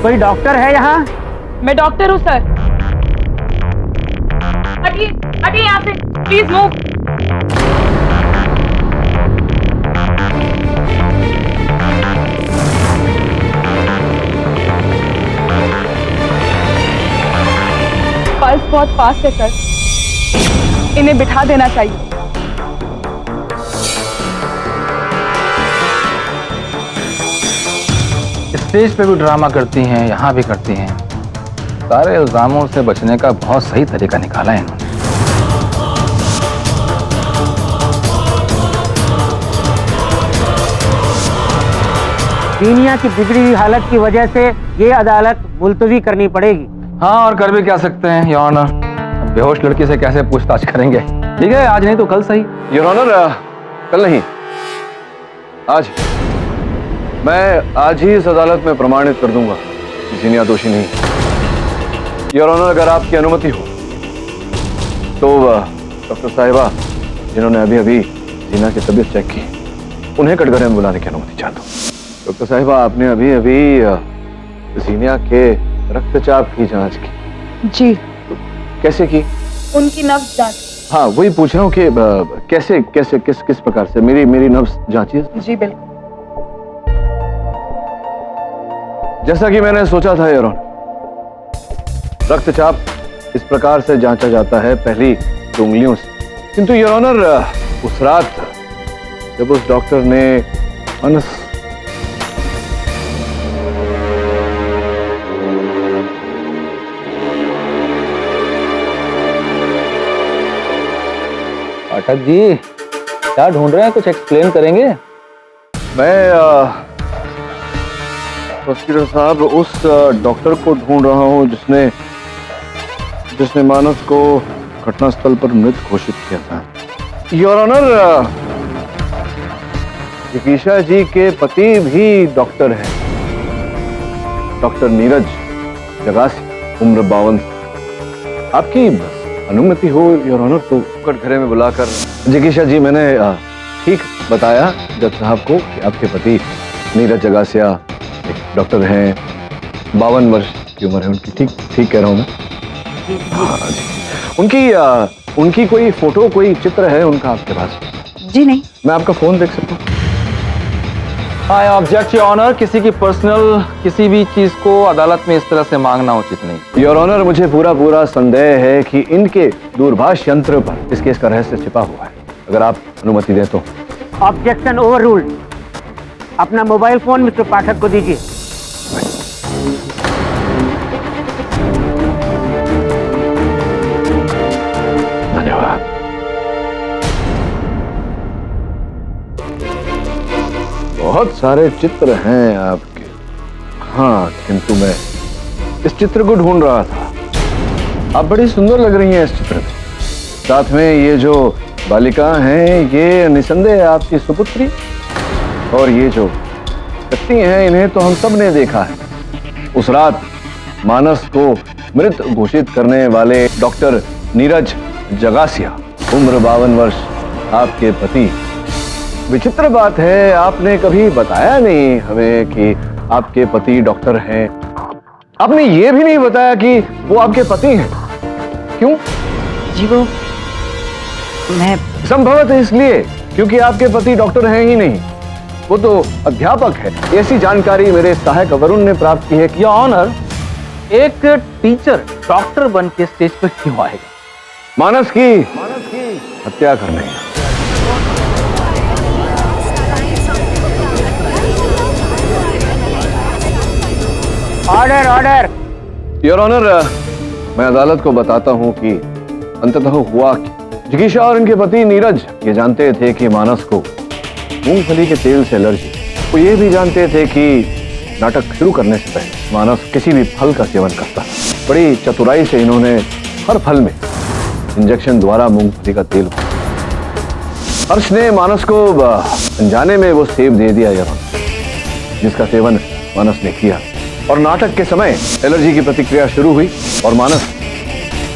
कोई डॉक्टर है यहाँ? मैं डॉक्टर हूँ सर। हटिए हटिए यहाँ से, प्लीज मूव। बहुत फास्ट है सर, इन्हें बिठा देना चाहिए। स्टेज पे भी ड्रामा करती हैं, यहाँ भी करती हैं। सारे इल्जामों से बचने का बहुत सही तरीका निकाला है इन्होंने। जीनिया की बिगड़ी हुई हालत की वजह से ये अदालत मुलतवी करनी पड़ेगी। हाँ, और कर भी क्या सकते हैं योर ऑनर, बेहोश लड़की से कैसे पूछताछ करेंगे। ठीक है, आज नहीं तो कल सही। योर ऑनर, कल नहीं, आज। मैं आज ही इस अदालत में प्रमाणित कर दूंगा कि जीनिया दोषी नहीं। योर ऑनर, अगर आपकी अनुमति हो तो डॉक्टर साहिबा जिन्होंने अभी अभी जीनिया की तबीयत चेक की, उन्हें कटघरे में बुलाने की अनुमति चाहता हूँ। डॉक्टर साहिबा, आपने अभी अभी जीनिया के रक्तचाप की जांच की? जी। तो कैसे की? उनकी नब्ज जांच। हाँ, वही पूछ रहा हूँ कि कैसे कैसे किस प्रकार से मेरी नब्ज जांची? जी बिल्कुल। जैसा कि मैंने सोचा था योर ऑनर, रक्तचाप इस प्रकार से जांचा जाता है पहली उंगलियों से, किंतु योर ऑनर उस रात जब उस डॉक्टर ने पाठक जी क्या ढूंढ रहे हैं, कुछ एक्सप्लेन करेंगे? मैं प्रोसिक्यूटर साहब उस डॉक्टर को ढूंढ रहा हूं जिसने मानस को घटनास्थल पर मृत घोषित किया था। योर ऑनर, जिगीशा जी के पति भी डॉक्टर हैं, डॉक्टर नीरज जगासी, उम्र 52। आपकी अनुमति हो योर ऑनर तो कटघरे में बुलाकर। जिगीशा जी, मैंने ठीक बताया जज साहब को कि आपके पति नीरज जगासिया एक डॉक्टर हैं, 52 वर्ष की उम्र है उनकी। ठीक कह रहा हूँ मैं? हाँ जी। उनकी कोई फोटो, कोई चित्र है उनका आपके पास? जी नहीं। मैं आपका फोन देख सकता हूँ? आई ऑब्जेक्ट योर ऑनर, किसी की पर्सनल किसी भी चीज को अदालत में इस तरह से मांगना उचित नहीं। योर ऑनर, मुझे पूरा संदेह है कि इनके दूरभाष यंत्र पर इस केस का रहस्य छिपा हुआ है। अगर आप अनुमति दें तो। Objection over ruled. अपना मोबाइल फोन मिस्टर पाठक को दीजिए। धन्यवाद। बहुत सारे चित्र हैं आपके। हाँ, किंतु मैं इस चित्र को ढूंढ रहा था। आप बड़ी सुंदर लग रही हैं इस चित्र में। साथ में ये जो बालिका हैं, ये निसंदेह आपकी सुपुत्री। और ये जो व्यक्ति हैं, इन्हें तो हम सब ने देखा है। उस रात मानस को मृत घोषित करने वाले डॉक्टर नीरज जगासिया, उम्र 52 वर्ष, आपके पति। विचित्र बात है, आपने कभी बताया नहीं हमें कि आपके पति डॉक्टर हैं। आपने ये भी नहीं बताया कि वो आपके पति हैं। क्यों? जी वो मैं संभवतः इसलिए क्योंकि आपके पति डॉक्टर हैं ही नहीं, वो तो अध्यापक है। ऐसी जानकारी मेरे सहायक वरुण ने प्राप्त की है कि योर ऑनर, एक टीचर डॉक्टर बन के स्टेज पर क्यों आएगा? मानस की हत्या करने। Order order. योर ऑनर, मैं अदालत को बताता हूं कि अंततः हुआ कि जिगीशा और इनके पति नीरज ये जानते थे कि मानस को मूंगफली के तेल से एलर्जी। वो ये भी जानते थे कि नाटक शुरू करने से पहले मानस किसी भी फल का सेवन करता। बड़ी चतुराई से इन्होंने हर फल में इंजेक्शन द्वारा मूंगफली का तेल। हर्ष ने मानस को अनजाने में वो सेब दे दिया यार, जिसका सेवन मानस ने किया। और नाटक के समय एलर्जी की प्रतिक्रिया शुरू हुई और मानस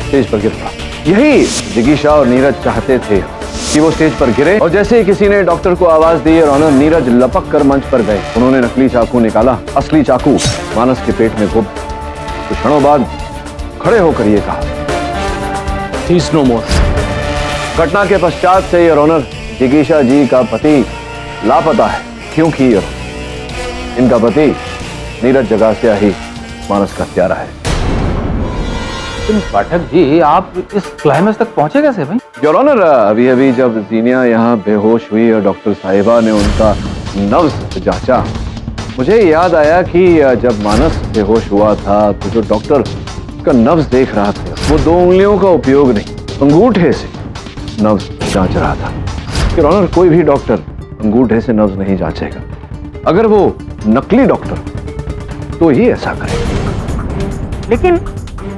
स्टेज पर गिर पड़ा। यही जिगीशा और नीरज चाहते थे कि वो स्टेज पर गिरे। और जैसे ही किसी ने डॉक्टर को आवाज दी और नीरज लपक कर मंच पर गए। उन्होंने नकली चाकू निकाला। असली चाकू मानस के पेट में घुस। कुछ क्षणों बाद खड़े होकर ये कहा, "He is no more." घटना के पश्चात से योर ऑनर, जिगीशा जी का पति लापता है, क्योंकि इनका पति नीरज जगासिया ही मानस का हत्यारा है। लेकिन पाठक जी आप इस क्लाइमेक्स तक पहुंचे कैसे भाई? योर ऑनर, अभी अभी जब जीनिया यहाँ बेहोश हुई और डॉक्टर साहिबा ने उनका नब्ज जांचा, मुझे याद आया कि जब मानस बेहोश हुआ था तो जो डॉक्टर का नब्ज देख रहा था वो 2 उंगलियों का उपयोग नहीं, अंगूठे से नब्ज जांच रहा था। योर ऑनर, कोई भी डॉक्टर अंगूठे से नब्ज नहीं जांचेगा। अगर वो नकली डॉक्टर तो ही ऐसा करे। लेकिन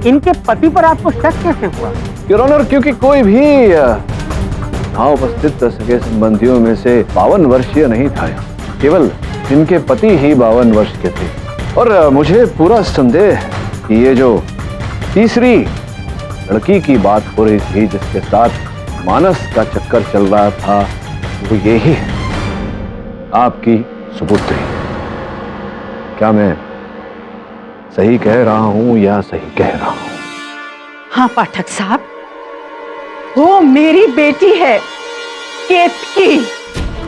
इनके पति पर आपको शक कैसे हुआ? योर ऑनर, क्योंकि कोई भी यहाँ उपस्थित सगे संबंधियों में से 52 वर्षीय नहीं था। केवल इनके पति ही 52 वर्ष के थे। और मुझे पूरा संदेह है कि ये जो तीसरी लड़की की बात हो रही थी जिसके साथ मानस का चक्कर चल रहा था, वो यही है, आपकी सुपुत्री। क्या मैं सही कह रहा हूं या सही कह रहा हूं? हाँ पाठक साहब, वो मेरी बेटी है, केतकी।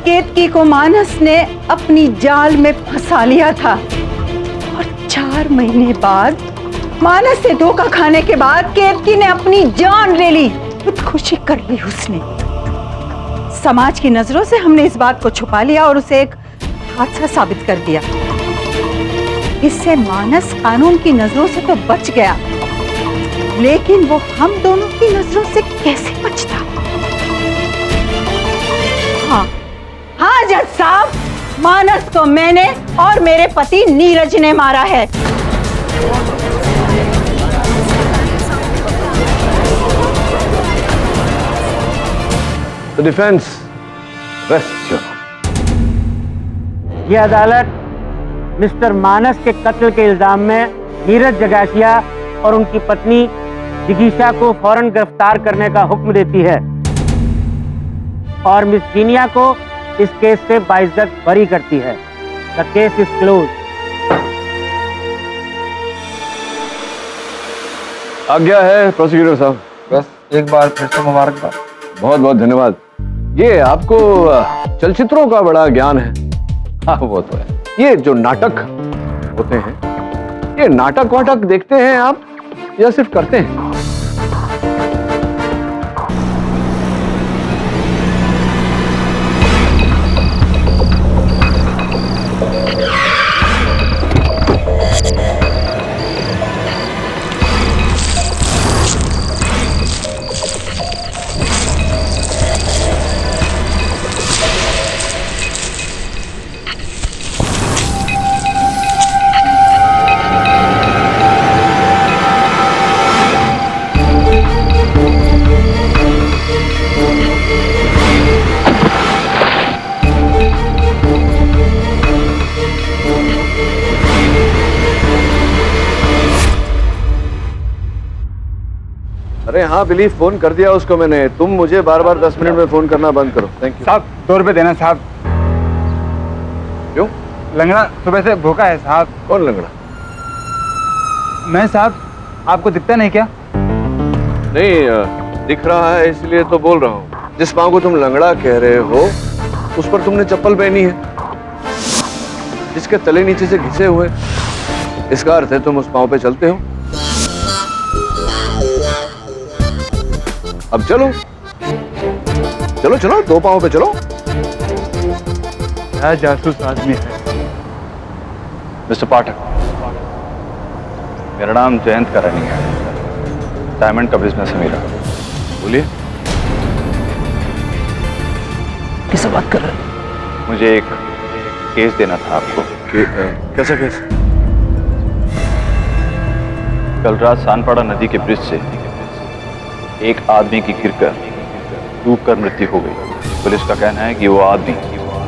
केतकी को मानस ने अपनी जाल में फंसा लिया था और 4 महीने बाद मानस से धोखा खाने के बाद केतकी ने अपनी जान ले ली। खुदकुशी कर ली उसने। समाज की नजरों से हमने इस बात को छुपा लिया और उसे एक हादसा साबित कर दिया। इससे मानस कानून की नजरों से तो बच गया, लेकिन वो हम दोनों की नजरों से कैसे बचता? हाँ जज साहब, मानस को मैंने और मेरे पति नीरज ने मारा है। The defense rests your honor. ये अदालत मिस्टर मानस के कत्ल के इल्जाम में नीरज जगाशिया और उनकी पत्नी जिगीशा को फौरन गिरफ्तार करने का हुक्म देती है और मिस जीनिया को इस केस से बाइज्जत बरी करती है। The case is close. आज्ञा है प्रोसिक्यूटर साहब। बस एक बार फिर से मुबारकबाद। बहुत बहुत धन्यवाद। ये आपको चलचित्रों का बड़ा ज्ञान है। हाँ वो तो है। ये जो नाटक होते हैं, ये नाटक वाटक देखते हैं आप या सिर्फ करते हैं? अरे हाँ बिलीव, फोन कर दिया उसको मैंने। तुम मुझे बार बार 10 मिनट में फोन करना बंद करो। थैंक यू साहब। 2 रुपए देना साहब। क्यों? लंगड़ा सुबह से भूखा है साहब। कौन लंगड़ा? मैं साहब। आपको दिखता नहीं क्या? नहीं दिख रहा है इसलिए तो बोल रहा हूँ। जिस पाँव को तुम लंगड़ा कह रहे हो उस पर तुमने चप्पल पहनी है, जिसके तले नीचे से घिसे हुए, इसका अर्थ है तुम उस पाँव पे चलते हो। अब चलो चलो चलो, 2 पाँव पे चलो। क्या जासूस आदमी है। मिस्टर पाठक, मेरा नाम जयंत करानी है, डायमंड का बिजनेस है मेरा। बोलिए। किससे बात कर रहे हैं? मुझे एक केस देना था आपको। कैसा केस? कल रात सानपाड़ा नदी के ब्रिज से एक आदमी की गिरकर डूबकर मृत्यु हो गई। पुलिस का कहना है कि वो आदमी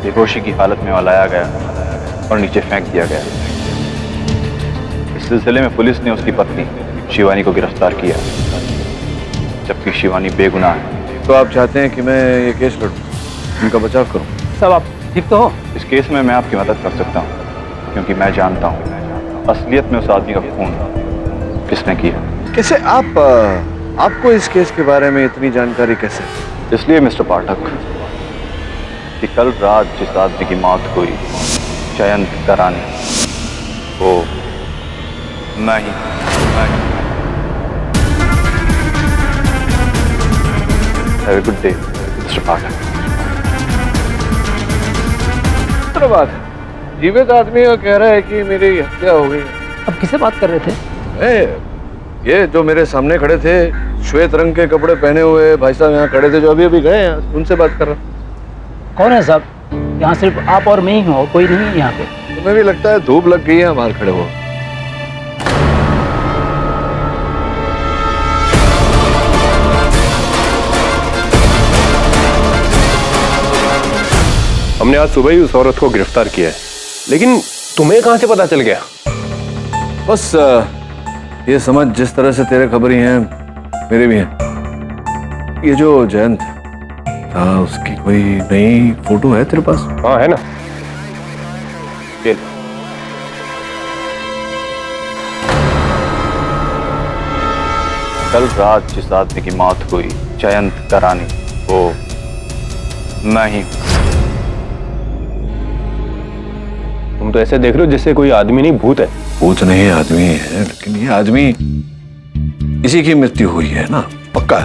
बेहोशी की हालत में लाया गया और नीचे फेंक दिया गया। इस सिलसिले में पुलिस ने उसकी पत्नी शिवानी को गिरफ्तार किया, जबकि शिवानी बेगुनाह है। तो आप चाहते हैं कि मैं ये केस लड़ूं, उनका बचाव करूं? सब आप ठीक तो हो? इस केस में मैं आपकी मदद कर सकता हूँ, क्योंकि मैं जानता हूँ असलियत में उस आदमी का खून किसने किया। कैसे? आपको इस केस के बारे में इतनी जानकारी कैसे? इसलिए मिस्टर पाठक कि कल रात जिस आदमी की मौत हुई, जयंत करानी, वो मैं ही have a good day mister Pathak. बात जीवित आदमी का कह रहा है कि मेरी हत्या हो गई। अब किसे बात कर रहे थे? ये जो मेरे सामने खड़े थे, श्वेत रंग के कपड़े पहने हुए भाई साहब यहाँ खड़े थे, जो अभी अभी गए हैं, उनसे बात कर रहा हूँ। कौन है साहब? यहाँ सिर्फ आप और मैं ही हो, कोई नहीं है यहाँ पे। तुम्हें भी लगता है धूप लग गई है बाहर खड़े हो? हमने आज सुबह ही उस औरत को गिरफ्तार किया है, लेकिन तुम्हें कहां से पता चल गया? बस ये समझ, जिस तरह से तेरे खबरी हैं मेरे भी हैं। ये जो जयंत था, उसकी कोई नई फोटो है तेरे पास? हाँ है ना। कल रात जिस आदमी की मौत हुई, जयंत करानी, वो मैं ही हूं। तुम तो ऐसे देख रहे हो जैसे कोई आदमी नहीं भूत है। भूत नहीं, आदमी है, लेकिन ये आदमी, इसी की मृत्यु हुई है ना, पक्का?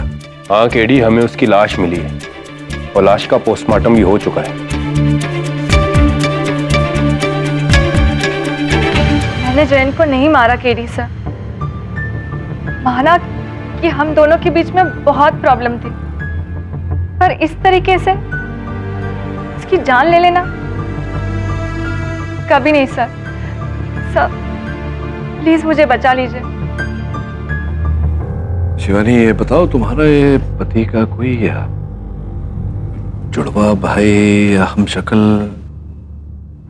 हाँ केडी, हमें उसकी लाश मिली है और लाश का पोस्टमार्टम भी हो चुका है। मैंने जयंत को नहीं मारा केडी सर। माना कि हम दोनों के बीच में बहुत प्रॉब्लम थी, पर इस तरीके से उसकी जान ले लेना कभी नहीं सर। सर प्लीज मुझे बचा लीजिए। शिवानी, ये बताओ, तुम्हारा ये पति का कोई जुड़वा भाई या हमशक्ल?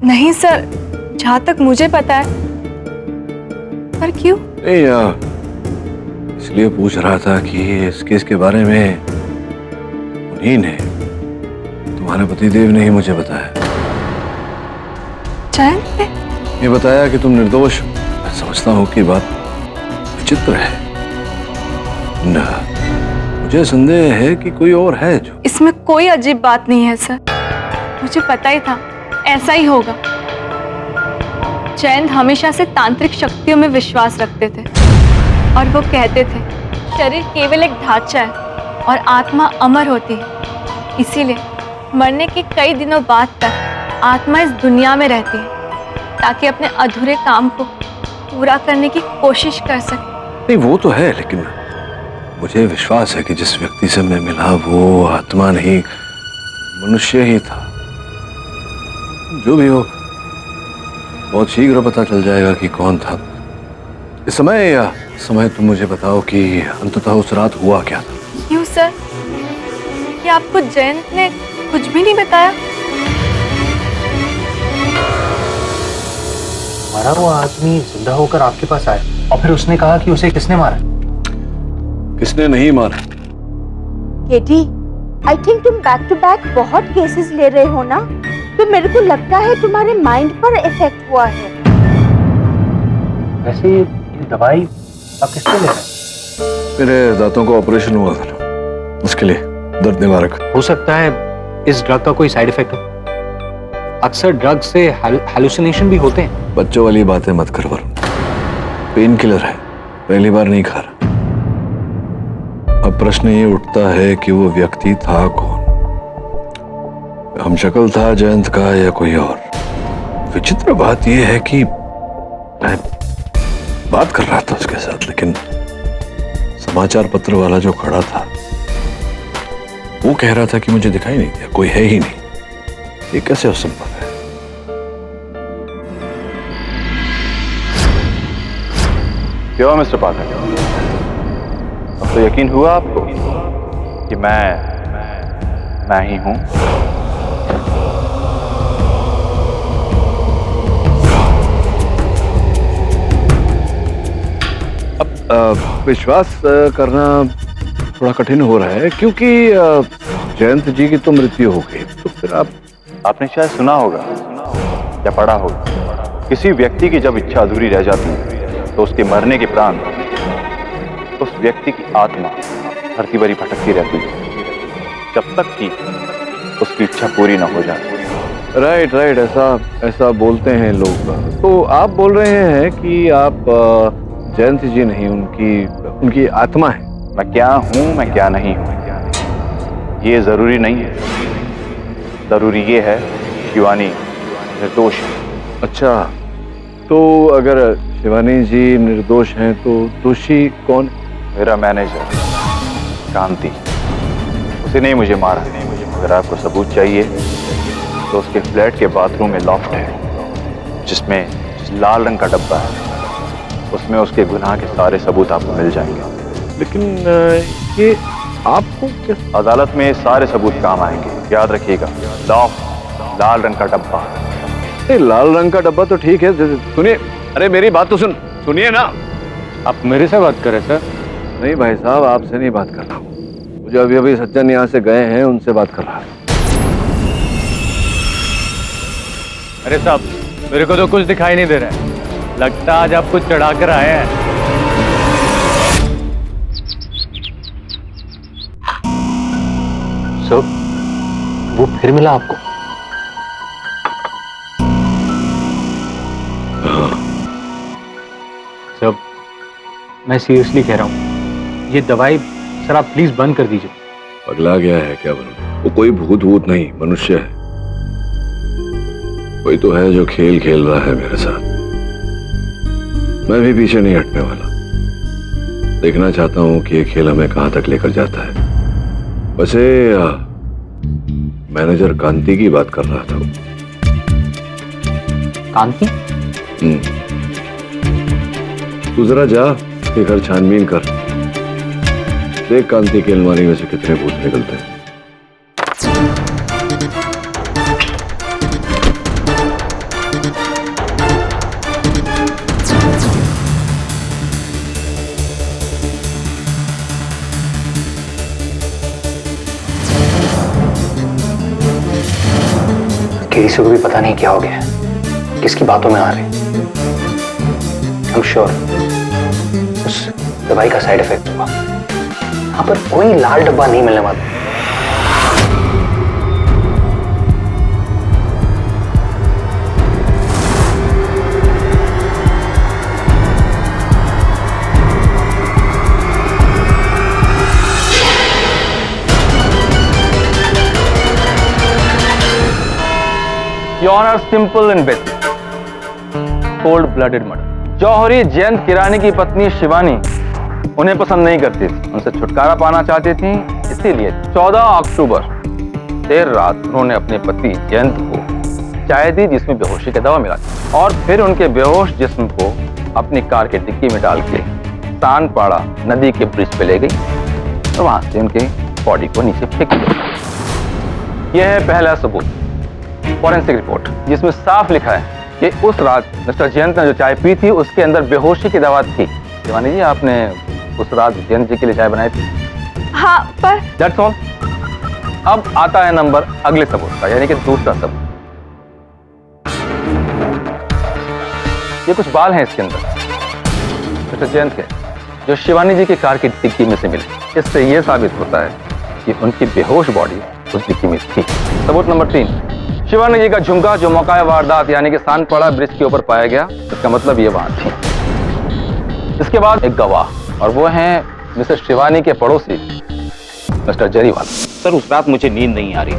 नहीं सर, जहां तक मुझे पता है। पर क्यों? नहीं, इसलिए पूछ रहा था कि इस केस के बारे में उन्हीं ने, तुम्हारे पतिदेव ने ही मुझे बताया। जयंत ने? ये बताया कि तुम निर्दोष। मैं समझता हूँ कि बात विचित्र है ना, मुझे संदेह है कि कोई और है जो। इसमें कोई अजीब बात नहीं है सर, मुझे पता ही था ऐसा ही होगा। जयंत हमेशा से तांत्रिक शक्तियों में विश्वास रखते थे और वो कहते थे शरीर केवल एक ढांचा है और आत्मा अमर होती है। इसीलिए मरने के कई दिनों बाद तक आत्मा इस दुनिया में रहती है ताकि अपने अधूरे काम को पूरा करने की कोशिश कर सके। नहीं, वो तो है, लेकिन मुझे विश्वास है कि जिस व्यक्ति से मैं मिला वो आत्मा नहीं, मनुष्य ही था। जो भी हो, बहुत शीघ्र पता चल जाएगा कि कौन था। इस समय तुम मुझे बताओ कि अंततः उस रात हुआ क्या था? क्यों सर, क्या आपको जयंत ने कुछ भी नहीं बताया? हमारा वो आदमी जिंदा होकर आपके पास आया और फिर उसने कहा कि उसे किसने मारा? किसने नहीं मारा? केटी, आई थिंक तुम बैक टू बैक बहुत केसेस ले रहे हो ना, तो मेरे को लगता है तुम्हारे माइंड पर इफेक्ट हुआ है। वैसे ये दवाई आप किसके ले रहे हैं? मेरे दांतों का ऑपरेशन हुआ था, उसके लिए दर्द निवारक। हो सकता है इस ड्रग का कोई साइड इफेक्ट हो। अक्सर ड्रग से हैलुसिनेशन भी होते हैं। बच्चों वाली बातें मत कर वरुण, पेन किलर है, पहली बार नहीं खा रहा। अब प्रश्न ये उठता है कि वो व्यक्ति था कौन? हमशक्ल था जयंत का या कोई और? विचित्र बात यह है कि मैं बात कर रहा था उसके साथ, लेकिन समाचार पत्र वाला जो खड़ा था वो कह रहा था कि मुझे दिखाई नहीं दिया, कोई है ही नहीं। ये कैसे असंभव है? क्यों मिस्टर पाठक, अब तो यकीन हुआ आपको कि मैं ही हूं? विश्वास करना थोड़ा कठिन हो रहा है क्योंकि जयंत जी की तो मृत्यु हो गई, तो फिर आपने शायद सुना होगा या पढ़ा होगा, किसी व्यक्ति की जब इच्छा अधूरी रह जाती है तो उसके मरने के उपरांत उस व्यक्ति की आत्मा धरती भरी भटकती रहती है जब तक कि उसकी इच्छा पूरी ना हो जाए। राइट, ऐसा बोलते हैं लोग। तो आप बोल रहे हैं कि आप जयंत जी नहीं, उनकी आत्मा है। मैं क्या हूं, मैं क्या नहीं हूं, ये जरूरी नहीं है, जरूरी ये है शिवानी निर्दोष है। अच्छा, तो अगर शिवानी जी निर्दोष हैं तो दोषी कौन? मेरा मैनेजर कांति, उसे नहीं मुझे मारा। नहीं मुझे, अगर आपको सबूत चाहिए तो उसके फ्लैट के बाथरूम में लॉफ्ट है जिसमें लाल रंग का डब्बा है, उसमें उसके गुनाह के सारे सबूत आपको मिल जाएंगे। लेकिन ये आपको क्या? अदालत में सारे सबूत काम आएंगे, याद रखिएगा। लॉफ्ट, लाल रंग का डब्बा। लाल रंग का डब्बा तो ठीक है, सुनिए, अरे मेरी बात तो सुनिए ना। आप मेरे से बात करें सर? नहीं भाई साहब, आपसे नहीं बात कर रहा हूँ, मुझे अभी अभी सज्जन यहाँ से गए हैं, उनसे बात कर रहा है। अरे साहब, मेरे को तो कुछ दिखाई नहीं दे रहा है, लगता आज आप कुछ चढ़ा कर आए हैं। सर, वो फिर मिला आपको? सर, मैं सीरियसली कह रहा हूँ, ये दवाई सर आप प्लीज बंद कर दीजिए। पगला गया है क्या वो कोई भूत नहीं, मनुष्य है। कोई तो है जो खेल खेल रहा है मेरे साथ। मैं भी पीछे नहीं हटने वाला। देखना चाहता हूं कि ये खेल हमें कहां तक लेकर जाता है। वैसे मैनेजर कांति की बात कर रहा था वो। कांति? तू जरा जा के घर छानबीन कर, देख कांति की अलमारी में से कितने भूत निकलते हैं। किसी को भी पता नहीं क्या हो गया, किसकी बातों में आ रहे। I'm sure उस दवाई का साइड इफेक्ट हुआ। यहाँ पर कोई लाल डब्बा नहीं मिलने वाला। Your Honor, simple and basic. Cold-blooded murder. जौहरी जयंत किरानी की पत्नी शिवानी उन्हें पसंद नहीं करती थी, उनसे छुटकारा पाना चाहती थी, इसीलिए 14 अक्टूबर देर रात उन्होंने अपने पति जयंत को चाय दी जिसमें बेहोशी का दवा मिला और फिर उनके बेहोश जिस्म को अपनी कार के डिक्की में डाल के सानपाड़ा नदी के ब्रिज पे ले गई और वहां से उनके बॉडी को नीचे फेंक दिया। यह है पहला सबूत, फॉरेंसिक रिपोर्ट, जिसमें साफ लिखा है कि उस रात मिस्टर जयंत ने जो चाय पी थी उसके अंदर बेहोशी की दवा थी। शिवानी जी, आपने उस रात जयंत जी के लिए चाय बनाई थी? हाँ, पर दैट्स ऑल। अब आता है नंबर अगले सबूत का, यानी कि दूसरा सबूत। ये कुछ बाल हैं इसके अंदर मिस्टर जयंत के, जो शिवानी जी की कार की डिक्की में से मिले। इससे यह साबित होता है कि उनकी बेहोश बॉडी उस डिक्की में थी। सबूत नंबर 3, शिवानी जी का झुमका जो मौका वारदात यानी कि सानपाड़ा ब्रिज के ऊपर पाया गया, इसका मतलब ये वहां थी। इसके बाद एक गवाह, और वो हैं मिसेस शिवानी के पड़ोसी मिस्टर जरीवाल। सर, उस रात मुझे नींद नहीं आ रही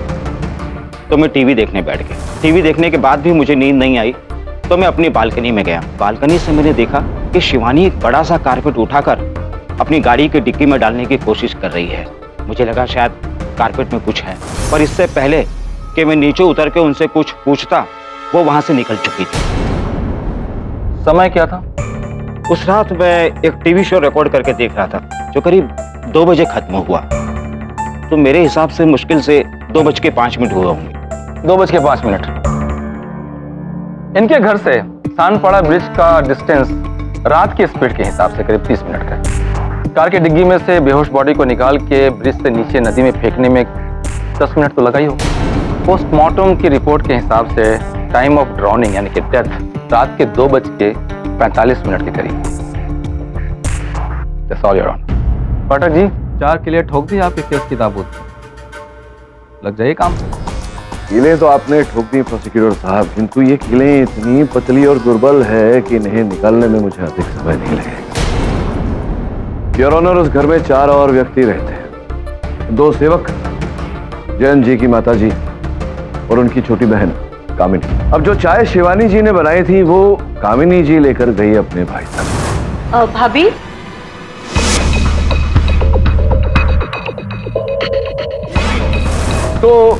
तो मैं टीवी देखने बैठ गया। टीवी देखने के बाद भी मुझे नींद नहीं आई तो मैं अपनी बालकनी में गया। बालकनी से मैंने देखा कि शिवानी एक बड़ा सा कारपेट उठाकर अपनी गाड़ी की डिक्की में डालने की कोशिश कर रही है। मुझे लगा शायद कारपेट में कुछ है, पर इससे पहले कि मैं नीचे उतर के उनसे कुछ पूछता वो वहां से निकल चुकी थी। समय क्या था? उस रात मैं एक टीवी शो रिकॉर्ड करके देख रहा था जो करीब 2 बजे खत्म हुआ, तो मेरे हिसाब से मुश्किल से 2:05 हुए होंगे। 2:05। इनके घर से सानपाड़ा ब्रिज का डिस्टेंस रात की स्पीड के हिसाब से करीब 30 मिनट का है। कार की डिग्गी में से बेहोश बॉडी को निकाल के ब्रिज से नीचे नदी में फेंकने में 10 मिनट तो लगा ही होगा। पोस्टमार्टम की रिपोर्ट के हिसाब से टाइम ऑफ ड्राउनिंग यानी कि डेथ रात के 2:45 के करीब। पाठक जी, 4 किले ठोक दी आपके केस की ताबूत, लग जाइए काम। कीलें तो आपने ठोक दी प्रोसिक्यूटर साहब, किंतु ये कीलें इतनी पतली और दुर्बल है कि इन्हें निकालने में मुझे अधिक समय नहीं लगेगा। योर ऑनर, उस घर में 4 और व्यक्ति रहते हैं, 2 सेवक जयंत जी की माता जी और उनकी छोटी बहन कामिनी। अब जो चाय शिवानी जी ने बनाई थी वो कामिनी जी लेकर गई अपने भाई साहब। भाभी, तो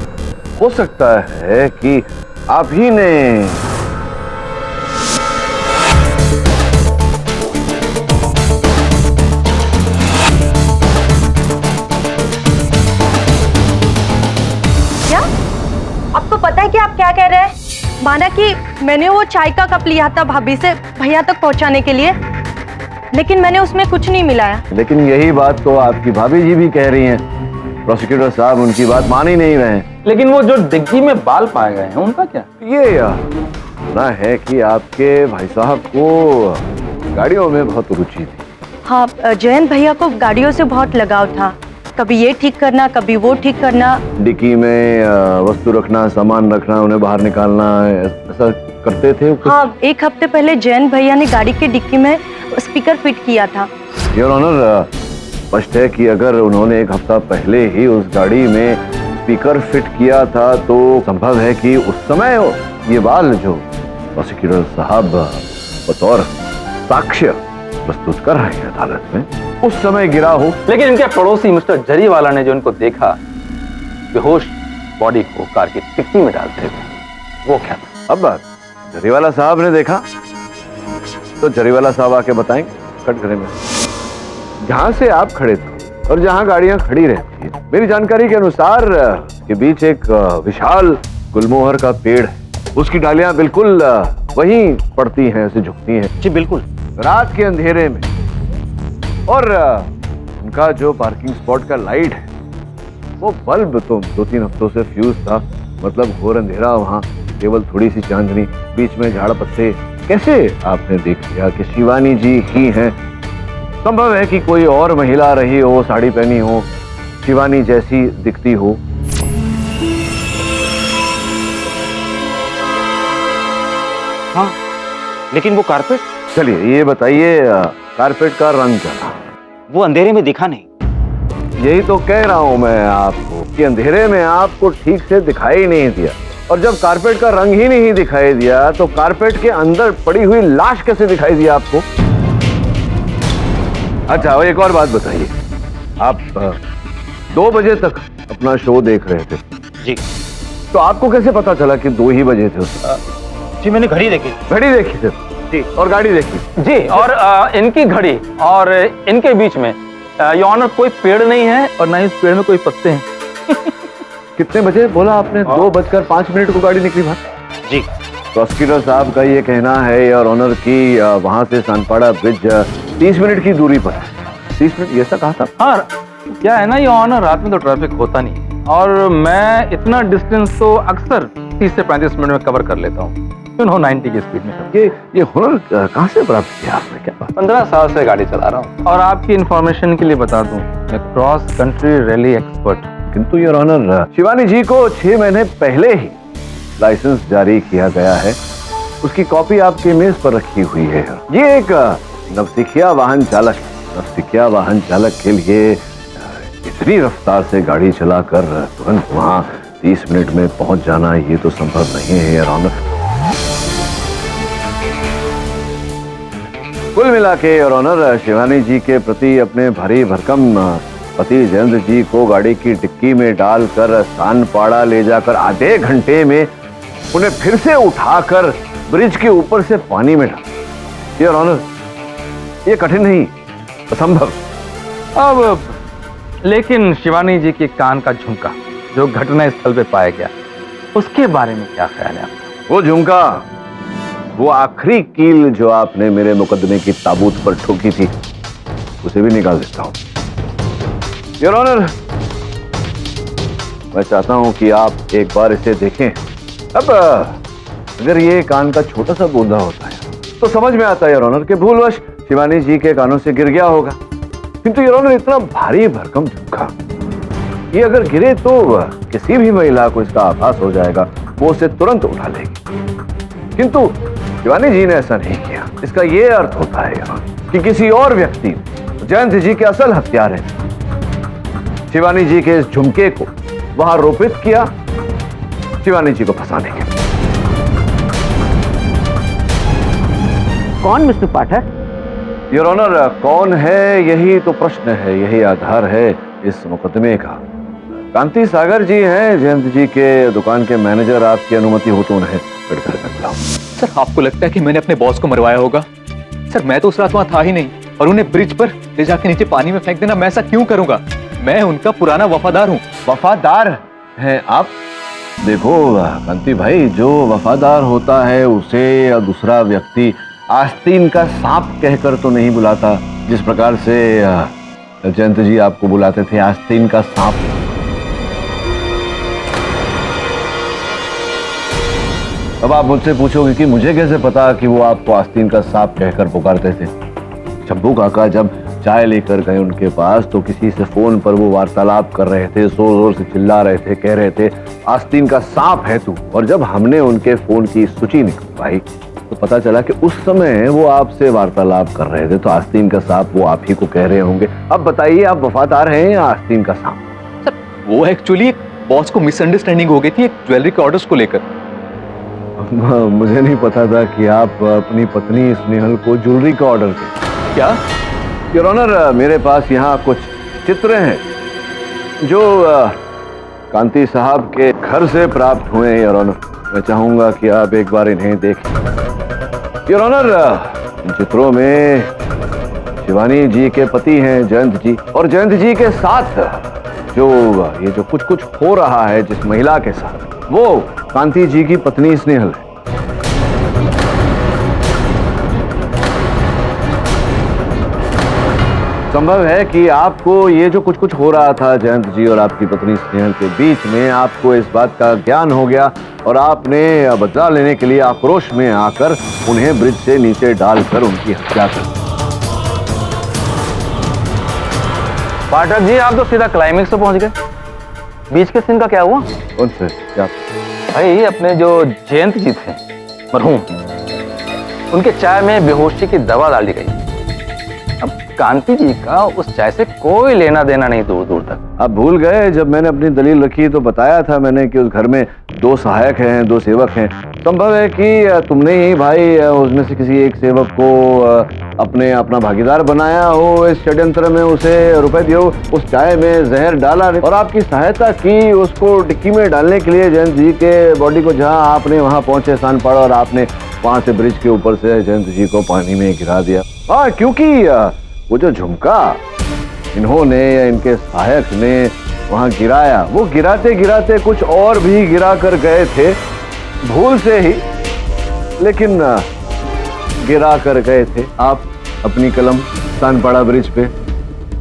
हो सकता है कि आप ही ने क्या आपको पता है कि आप क्या कह रहे हैं? माना कि मैंने वो चाय का कप लिया था भाभी से भैया तक पहुंचाने के लिए, लेकिन मैंने उसमें कुछ नहीं मिलाया। लेकिन यही बात तो आपकी भाभी जी भी कह रही हैं। प्रोसिक्यूटर साहब उनकी बात मान ही नहीं रहे हैं। लेकिन वो जो डिग्गी में बाल पाए गए हैं उनका क्या? ये सुना है कि आपके भाई साहब को गाड़ियों में बहुत रुचि थी। हाँ, जयंत भैया को गाड़ियों से बहुत लगाव था। कभी ये ठीक करना, कभी वो ठीक करना। डिक्की में वस्तु रखना, सामान रखना, उन्हें बाहर निकालना, ऐसा करते थे। हाँ, एक हफ्ते पहले जयंत भैया ने गाड़ी की डिक्की में स्पीकर फिट किया था। योर ऑनर, स्पष्ट है कि अगर उन्होंने एक हफ्ता पहले ही उस गाड़ी में स्पीकर फिट किया था तो संभव है कि उस समय ये बाल जो प्रोसिक्यूटर साहब बतौर साक्ष्य प्रस्तुत कर रहे हैं अदालत में उस समय गिरा हो। लेकिन इनके पड़ोसी मिस्टर जरीवाला ने जो इनको देखा बेहोश बॉडी को कार की डिक्की में डालते हुए, वो क्या था? अब जरीवाला साहब ने देखा तो जरीवाला साहब आके बताएंगे कटघरे में जहां से आप खड़े थे और जहां गाड़ियां खड़ी रहती है। मेरी जानकारी के अनुसार के बीच एक विशाल गुलमोहर का पेड़ है। उसकी डालियां बिल्कुल वहीं पड़ती हैं, ऐसे झुकती हैं। जी बिल्कुल। रात के अंधेरे में। और उनका जो पार्किंग स्पॉट का लाइट है वो बल्ब तो 2-3 हफ्तों से फ्यूज था। मतलब घोर अंधेरा, वहां केवल थोड़ी सी चांदनी, बीच में झाड़ पत्ते। कैसे आपने देख लिया कि शिवानी जी ही हैं? संभव है कि कोई और महिला रही हो, साड़ी पहनी हो, शिवानी जैसी दिखती हो। हाँ, लेकिन वो कारपेट। चलिए ये बताइए, कारपेट का रंग क्या था? वो अंधेरे में दिखा नहीं। यही तो कह रहा हूं मैं आपको कि अंधेरे में आपको ठीक से दिखाई नहीं दिया। और जब कारपेट का रंग ही नहीं दिखाई दिया तो कारपेट के अंदर पड़ी हुई लाश कैसे दिखाई दी आपको? अच्छा, और एक और बात बताइए, आप 2 बजे तक अपना शो देख रहे थे। जी। तो आपको कैसे पता चला कि 2 ही बजे थे? जी मैंने घड़ी देखी। घड़ी देखी थी जी, और गाड़ी देखी जी। और इनकी घड़ी और इनके बीच में योर ऑनर कोई पेड़ नहीं है और ना ही इस पेड़ में कोई पत्ते हैं। कितने बजे बोला आपने? 2:05 को गाड़ी निकली बाहर। जी। प्रोसिक्यूटर साहब का ये कहना है योर ऑनर की वहां से सानपाड़ा ब्रिज 30 मिनट की दूरी पर है। 30 मिनट ऐसा कहा था? हाँ, क्या है ना योर ऑनर, रात में तो ट्रैफिक होता नहीं और मैं इतना डिस्टेंस तो अक्सर 30 से 35 मिनट में कवर कर लेता हूँ। 90 की स्पीड में। ये हुनर कहाँ से प्राप्त किया आपने? क्या बात? 15 साल से गाड़ी चला रहा हूँ। और आपकी इंफॉर्मेशन के लिए बता दूं, मैं क्रॉस कंट्री रैली एक्सपर्ट। किंतु योर ऑनर, शिवानी जी को 6 महीने पहले ही लाइसेंस जारी किया गया है। उसकी कॉपी आपके मेज पर रखी हुई है। ये एक नवसिखिया वाहन चालक के लिए इतनी रफ्तार से गाड़ी चलाकर तुरंत वहां 30 मिनट में पहुंच जाना ये तो संभव नहीं है योर ऑनर। कुल मिला के योर ऑनर, शिवानी जी के प्रति अपने भारी भरकम पति जयंत जी को गाड़ी की डिक्की में डालकर सानपाड़ा ले जाकर आधे घंटे में उन्हें फिर से उठाकर ब्रिज के ऊपर से पानी में डाल। योर ऑनर, ये कठिन नहीं, असंभव। अब लेकिन शिवानी जी के कान का झुमका जो घटना स्थल पे पाया गया, उसके बारे में क्या ख्याल है आपका? वो झुमका, वो आखिरी कील जो आपने मेरे मुकदमे की ताबूत पर ठोकी थी, उसे भी निकाल देता हूं। योर ऑनर, मैं चाहता हूं कि आप एक बार इसे देखें। अब अगर ये कान का छोटा सा बूंदा होता है तो समझ में आता है योर ऑनर कि भूलवश शिवानी जी के कानों से गिर गया होगा। किंतु योर ऑनर, इतना भारी भरकम झुमका, ये अगर गिरे तो किसी भी महिला को इसका आभास हो जाएगा, वो उसे तुरंत उठा लेगी। किंतु शिवानी जी ने ऐसा नहीं किया। इसका ये अर्थ होता है कि किसी और व्यक्ति ने जयंत जी के असल हत्यारे शिवानी जी के इस झुमके को वहां रोपित किया शिवानी जी को फंसाने के लिए। कौन मिस्टर पाठक? योर ऑनर, कौन है यही तो प्रश्न है, यही आधार है इस मुकदमे का। कांति सागर जी हैं जयंत जी के दुकान के मैनेजर। आपकी अनुमति हो तो उन्हें घर में बुलाओ। सर आपको लगता है कि मैंने अपने बॉस को मरवाया होगा? सर मैं तो उस रात वहां था ही नहीं, और उन्हें ब्रिज पर ले जाकर नीचे पानी में फेंक देना, मैं ऐसा क्यों करूंगा? मैं उनका पुराना वफादार हूँ। वफादार हैं आप? देखो कांति भाई, जो वफादार होता है उसे दूसरा व्यक्ति आस्तीन का सांप कहकर तो नहीं बुलाता, जिस प्रकार से जयंत जी आपको बुलाते थे आस्तीन का सांप। अब आप मुझसे पूछोगे कि मुझे कैसे पता कि वो आपको आस्तीन का सांप कहकर पुकारते थे। शंभू काका जब चाय लेकर गए उनके पास तो किसी से फोन पर वो वार्तालाप कर रहे थे, जोर जोर से चिल्ला रहे थे, कह रहे थे आस्तीन का सांप है तू। और जब हमने उनके फोन की सूची निकलवाई तो पता चला कि उस समय वो आपसे वार्तालाप कर रहे थे, तो आस्तीन का सांप वो आप ही को कह रहे होंगे। अब बताइए, आप वफादार हैं या आस्तीन का सांप? सर वो एक्चुअली एक बॉस को मिसअंडरस्टैंडिंग हो गई थी एक ज्वेलरी के ऑर्डर्स को लेकर। मुझे नहीं पता था कि आप अपनी पत्नी स्नेहल को ज्वेलरी का ऑर्डर दें। क्या? योर ऑनर, मेरे पास यहाँ कुछ चित्र हैं जो कांति साहब के घर से प्राप्त हुए हैं। योर ऑनर, मैं चाहूंगा कि आप एक बार इन्हें देखें। योर ऑनर, इन चित्रों में शिवानी जी के पति हैं जयंत जी, और जयंत जी के साथ जो ये जो कुछ कुछ हो रहा है जिस महिला के साथ, वो कांति जी की पत्नी स्नेहल है। संभव है कि आपको ये जो कुछ कुछ हो रहा था जयंत जी और आपकी पत्नी स्नेहल के बीच में, आपको इस बात का ज्ञान हो गया और आपने बदला लेने के लिए आक्रोश में आकर उन्हें ब्रिज से नीचे डालकर उनकी हत्या कर दी। पाठक जी, आप तो सीधा क्लाइमेक्स पे पहुंच गए। बीच के सीन का क्या हुआ? उनसे क्या? भाई अपने जो जयंत जी थे मरहूम, उनके चाय में बेहोशी की दवा डाल दी गई। अब कांति जी का उस चाय से कोई लेना देना नहीं दूर दूर तक। आप भूल गए, जब मैंने अपनी दलील रखी तो बताया था मैंने कि उस घर में 2 सहायक हैं, 2 सेवक हैं। संभव है कि तुमने ही भाई उसमें से किसी एक सेवक को अपना भागीदार बनाया हो इस षड्यंत्र में, उसे रुपए दिए हो, उस चाय में जहर डाला और आपकी सहायता की उसको टिक्की में डालने के लिए जयंत जी के बॉडी को। जहां आपने वहां पहुंचे सानपाड़ा और आपने वहां से ब्रिज के ऊपर से जयंत जी को पानी में गिरा दिया। हाँ, क्योंकि वो जो झुमका इन्होंने या इनके सहायक ने वहां गिराया, वो गिराते गिराते कुछ और भी गिरा कर गए थे भूल से ही, लेकिन गिरा कर गए थे आप अपनी कलम सानपाड़ा ब्रिज पे।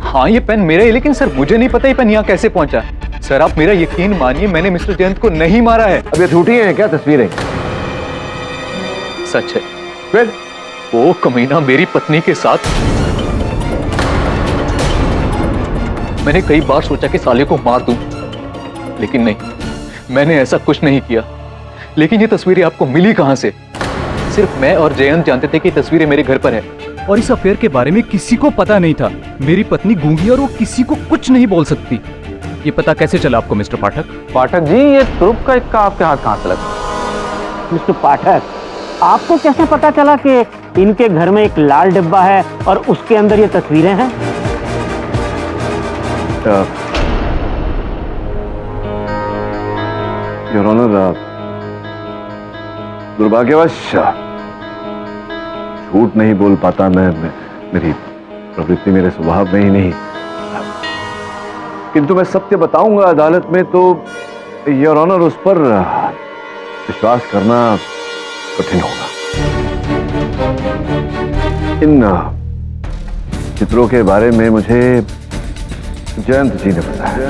हाँ ये पेन मेरा है, लेकिन सर मुझे नहीं पता ये पेन यहाँ कैसे पहुंचा। सर आप मेरा यकीन मानिए, मैंने मिस्टर जयंत को नहीं मारा है। अब ये झूठी हैं क्या तस्वीरें? सच है। फिर वो कमीना मेरी पत्नी के साथ। मैंने कई बार सोचा कि साले को मार दूं, लेकिन नहीं, मैंने ऐसा कुछ नहीं किया। लेकिन ये तस्वीरें आपको मिली कहां से? सिर्फ मैं और जयंत जानते थे कि ये तस्वीरें मेरे घर पर है, और इस अफेयर के बारे में किसी को पता नहीं था। मेरी पत्नी गूंगी और वो किसी को कुछ नहीं बोल सकती। ये पता कैसे चला आपको मिस्टर पाठक? पाठक जी, ये तुरुप का इक्का आपके हाथ कहां से लगा? मिस्टर पाठक, आपको कैसे पता चला कि इनके घर में एक लाल डिब्बा है और उसके अंदर ये तस्वीरें हैं? योर ऑनर, दुर्भाग्यवश झूठ नहीं बोल पाता मैं मेरी प्रवृत्ति मेरे स्वभाव में ही नहीं, किंतु मैं सत्य बताऊंगा अदालत में तो योर ऑनर उस पर विश्वास करना कठिन होगा। इन चित्रों के बारे में मुझे जयंत जी ने बताया।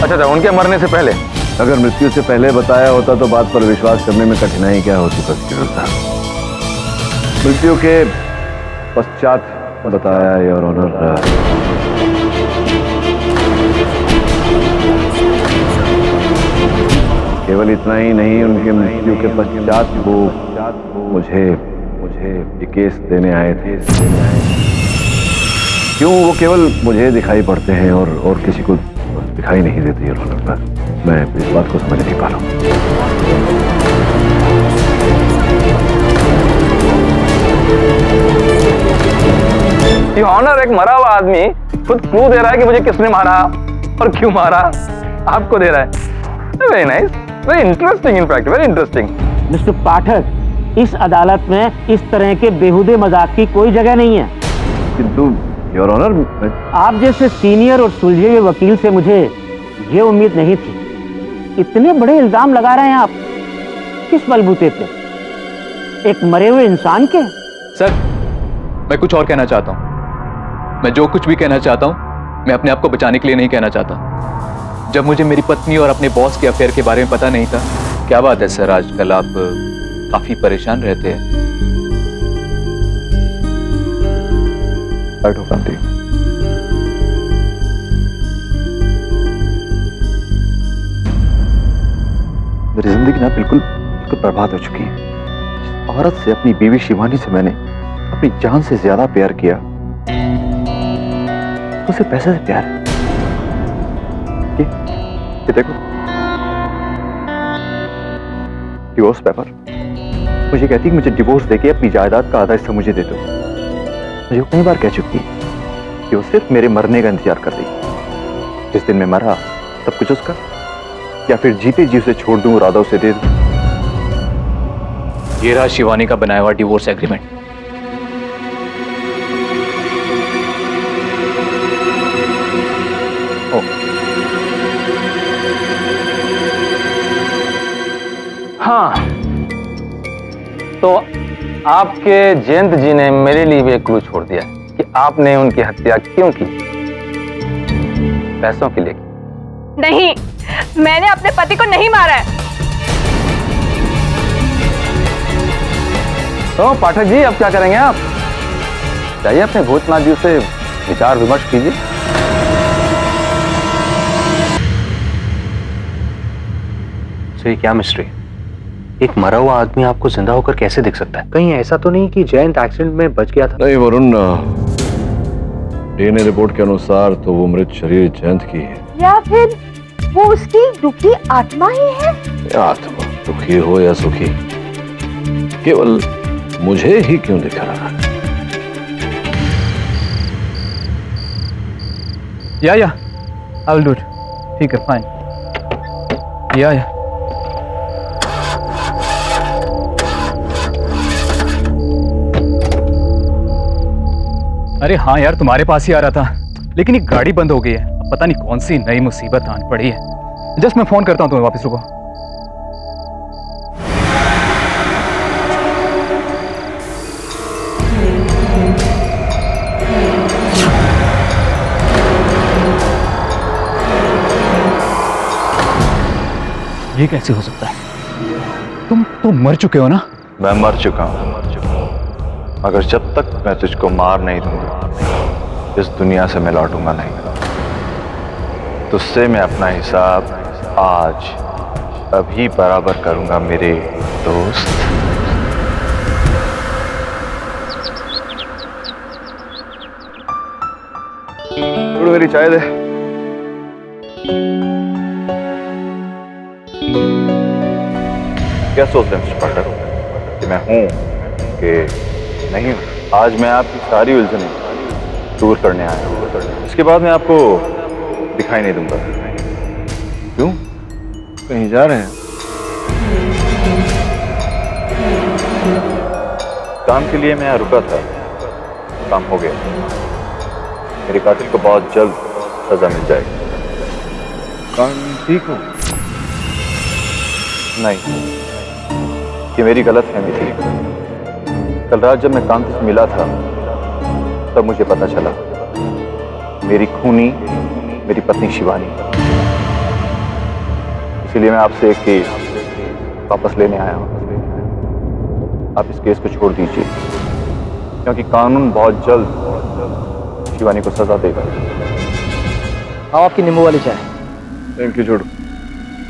अच्छा, उनके मरने से पहले? अगर मृत्यु से पहले बताया होता तो बात पर विश्वास करने में कठिनाई क्या होती था। मृत्यु के पश्चात बताया योर ऑनर। केवल इतना ही नहीं, उनके मृत्यु के पश्चात वो मुझे ये केस देने आए थे। क्यों वो केवल मुझे दिखाई पड़ते हैं और किसी को दिखाई नहीं देते योर ऑनर? मैं इस बात को समझ नहीं पा रहा हूँ। ये ऑनर, एक मरा हुआ आदमी खुद क्लू दे रहा है कि मुझे किसने मारा और क्यों मारा, आपको दे रहा है। Very nice, very interesting, in fact very interesting. Mister Pathak, इस अदालत में इस तरह के बेहुदे मजाक की कोई जगह नहीं है। किंतु योर ऑनर, आप जैसे सीनियर और सुलझे हुए वकील से मुझे ये उम्मीद नहीं थी। इतने बड़े इल्जाम लगा रहे हैं आप, किस बलबूते पे? एक मरे हुए इंसान के? सर, मैं कुछ और कहना चाहता हूँ। मैं जो कुछ भी कहना चाहता हूँ, मैं अपने आप को बचाने के लिए नहीं कहना चाहता। जब मुझे मेरी पत्नी और अपने बॉस के अफेयर के बारे में पता नहीं था। क्या बात है सर, आजकल आप काफी परेशान रहते हैं। बैठो कांति। मेरी जिंदगी ना बिल्कुल बर्बाद हो चुकी है। जिस औरत से, अपनी बीवी शिवानी से मैंने अपनी जान से ज्यादा प्यार किया, उसे पैसे से प्यार है। ये देखो, डिवोर्स पेपर। मुझे कहती है मुझे डिवोर्स देके अपनी जायदाद का आधा हिस्सा मुझे दे दो। मुझे कई बार कह चुकी है कि वो सिर्फ मेरे मरने का इंतजार कर रही है। जिस दिन मैं मरा सब कुछ उसका, या फिर जीते जी उसे छोड़ दूं और आधा उसे दे दूं। ये रहा शिवानी का बनाया हुआ डिवोर्स एग्रीमेंट। हाँ, तो आपके जयंत जी ने मेरे लिए भी एक क्लू छोड़ दिया कि आपने उनकी हत्या क्यों की। पैसों के लिए की। नहीं, मैंने अपने पति को नहीं मारा है। तो पाठक जी, अब क्या करेंगे आप? जाइए अपने भूतनाथ जी से विचार विमर्श कीजिए। सही क्या मिस्ट्री? एक मरा हुआ आदमी आपको जिंदा होकर कैसे दिख सकता है? कहीं ऐसा तो नहीं कि जयंत एक्सीडेंट में बच गया था? नहीं वरुण, डीएनए रिपोर्ट के अनुसार तो वो मृत शरीर जयंत की है। या फिर वो उसकी दुखी आत्मा ही है? आत्मा दुखी हो या सुखी, केवल मुझे ही क्यों दिख रहा है? या आई विल डू इट। ठीक है, फाइन। या अरे हाँ यार, तुम्हारे पास ही आ रहा था, लेकिन ये गाड़ी बंद हो गई है। अब पता नहीं कौन सी नई मुसीबत आन पड़ी है। जस्ट मैं फोन करता हूँ तुम्हें, वापस रुको। ये कैसे हो सकता है? तुम मर चुके हो ना? मैं मर चुका हूं, मगर जब तक मैं तुझको मार नहीं दूंगा, इस दुनिया से मैं लौटूंगा नहीं। तुझसे मैं अपना हिसाब आज अभी बराबर करूंगा मेरे दोस्त। थोड़ी मेरी चाय दे। क्या सोचते हैं मिस्टर पाठक कि मैं हूं कि नहीं? आज मैं आपकी सारी उलझनें दूर करने आया हूं। इसके बाद मैं आपको दिखाई नहीं दूंगा। क्यों? कहीं जा रहे हैं? काम के लिए मैं यहाँ रुका था, काम हो गया। मेरे कातिल को बहुत जल्द सजा मिल जाएगी। काम ठीक हो? नहीं, ये मेरी गलतफहमी थी। कल रात जब मैं कांति से मिला था, तब मुझे पता चला मेरी खूनी मेरी पत्नी शिवानी। इसीलिए मैं आपसे एक केस वापस लेने आया हूं। आप इस केस को छोड़ दीजिए, क्योंकि कानून बहुत जल्द शिवानी को सजा देगा। आओ आपकी नींबू वाली चाय। Thank you. छोड़ो,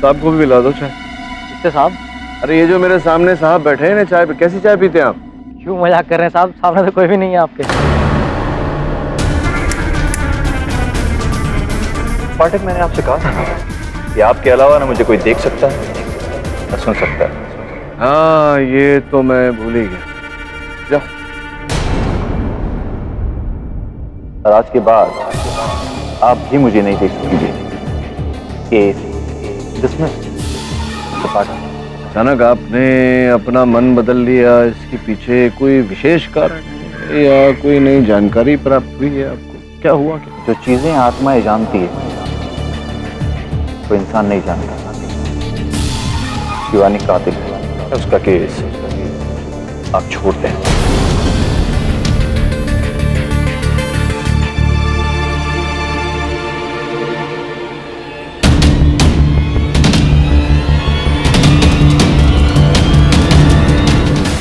साहब को भी पिला दो चाय। किससे साहब? अरे ये जो मेरे सामने साहब बैठे हैं ना चाय पे, कैसी चाय पीते हैं आप? क्यों मजाक कर रहे हैं साहब? सामने तो कोई भी नहीं है आपके। पाठक, मैंने आपसे कहा था ना कि आपके अलावा ना मुझे कोई देख सकता है ना सुन सकता है। हाँ, ये तो मैं भूल ही गया। जा। और आज के बाद आप भी मुझे नहीं देख सकेंगे। Case dismiss. पाठक, अचानक आपने अपना मन बदल लिया, इसके पीछे कोई विशेष कारण है या कोई नई जानकारी प्राप्त हुई है आपको? क्या हुआ? जो चीजें आत्माएं जानती है वो इंसान नहीं जानता। शिवानी कातिल है, उसका केस आप छोड़ दें।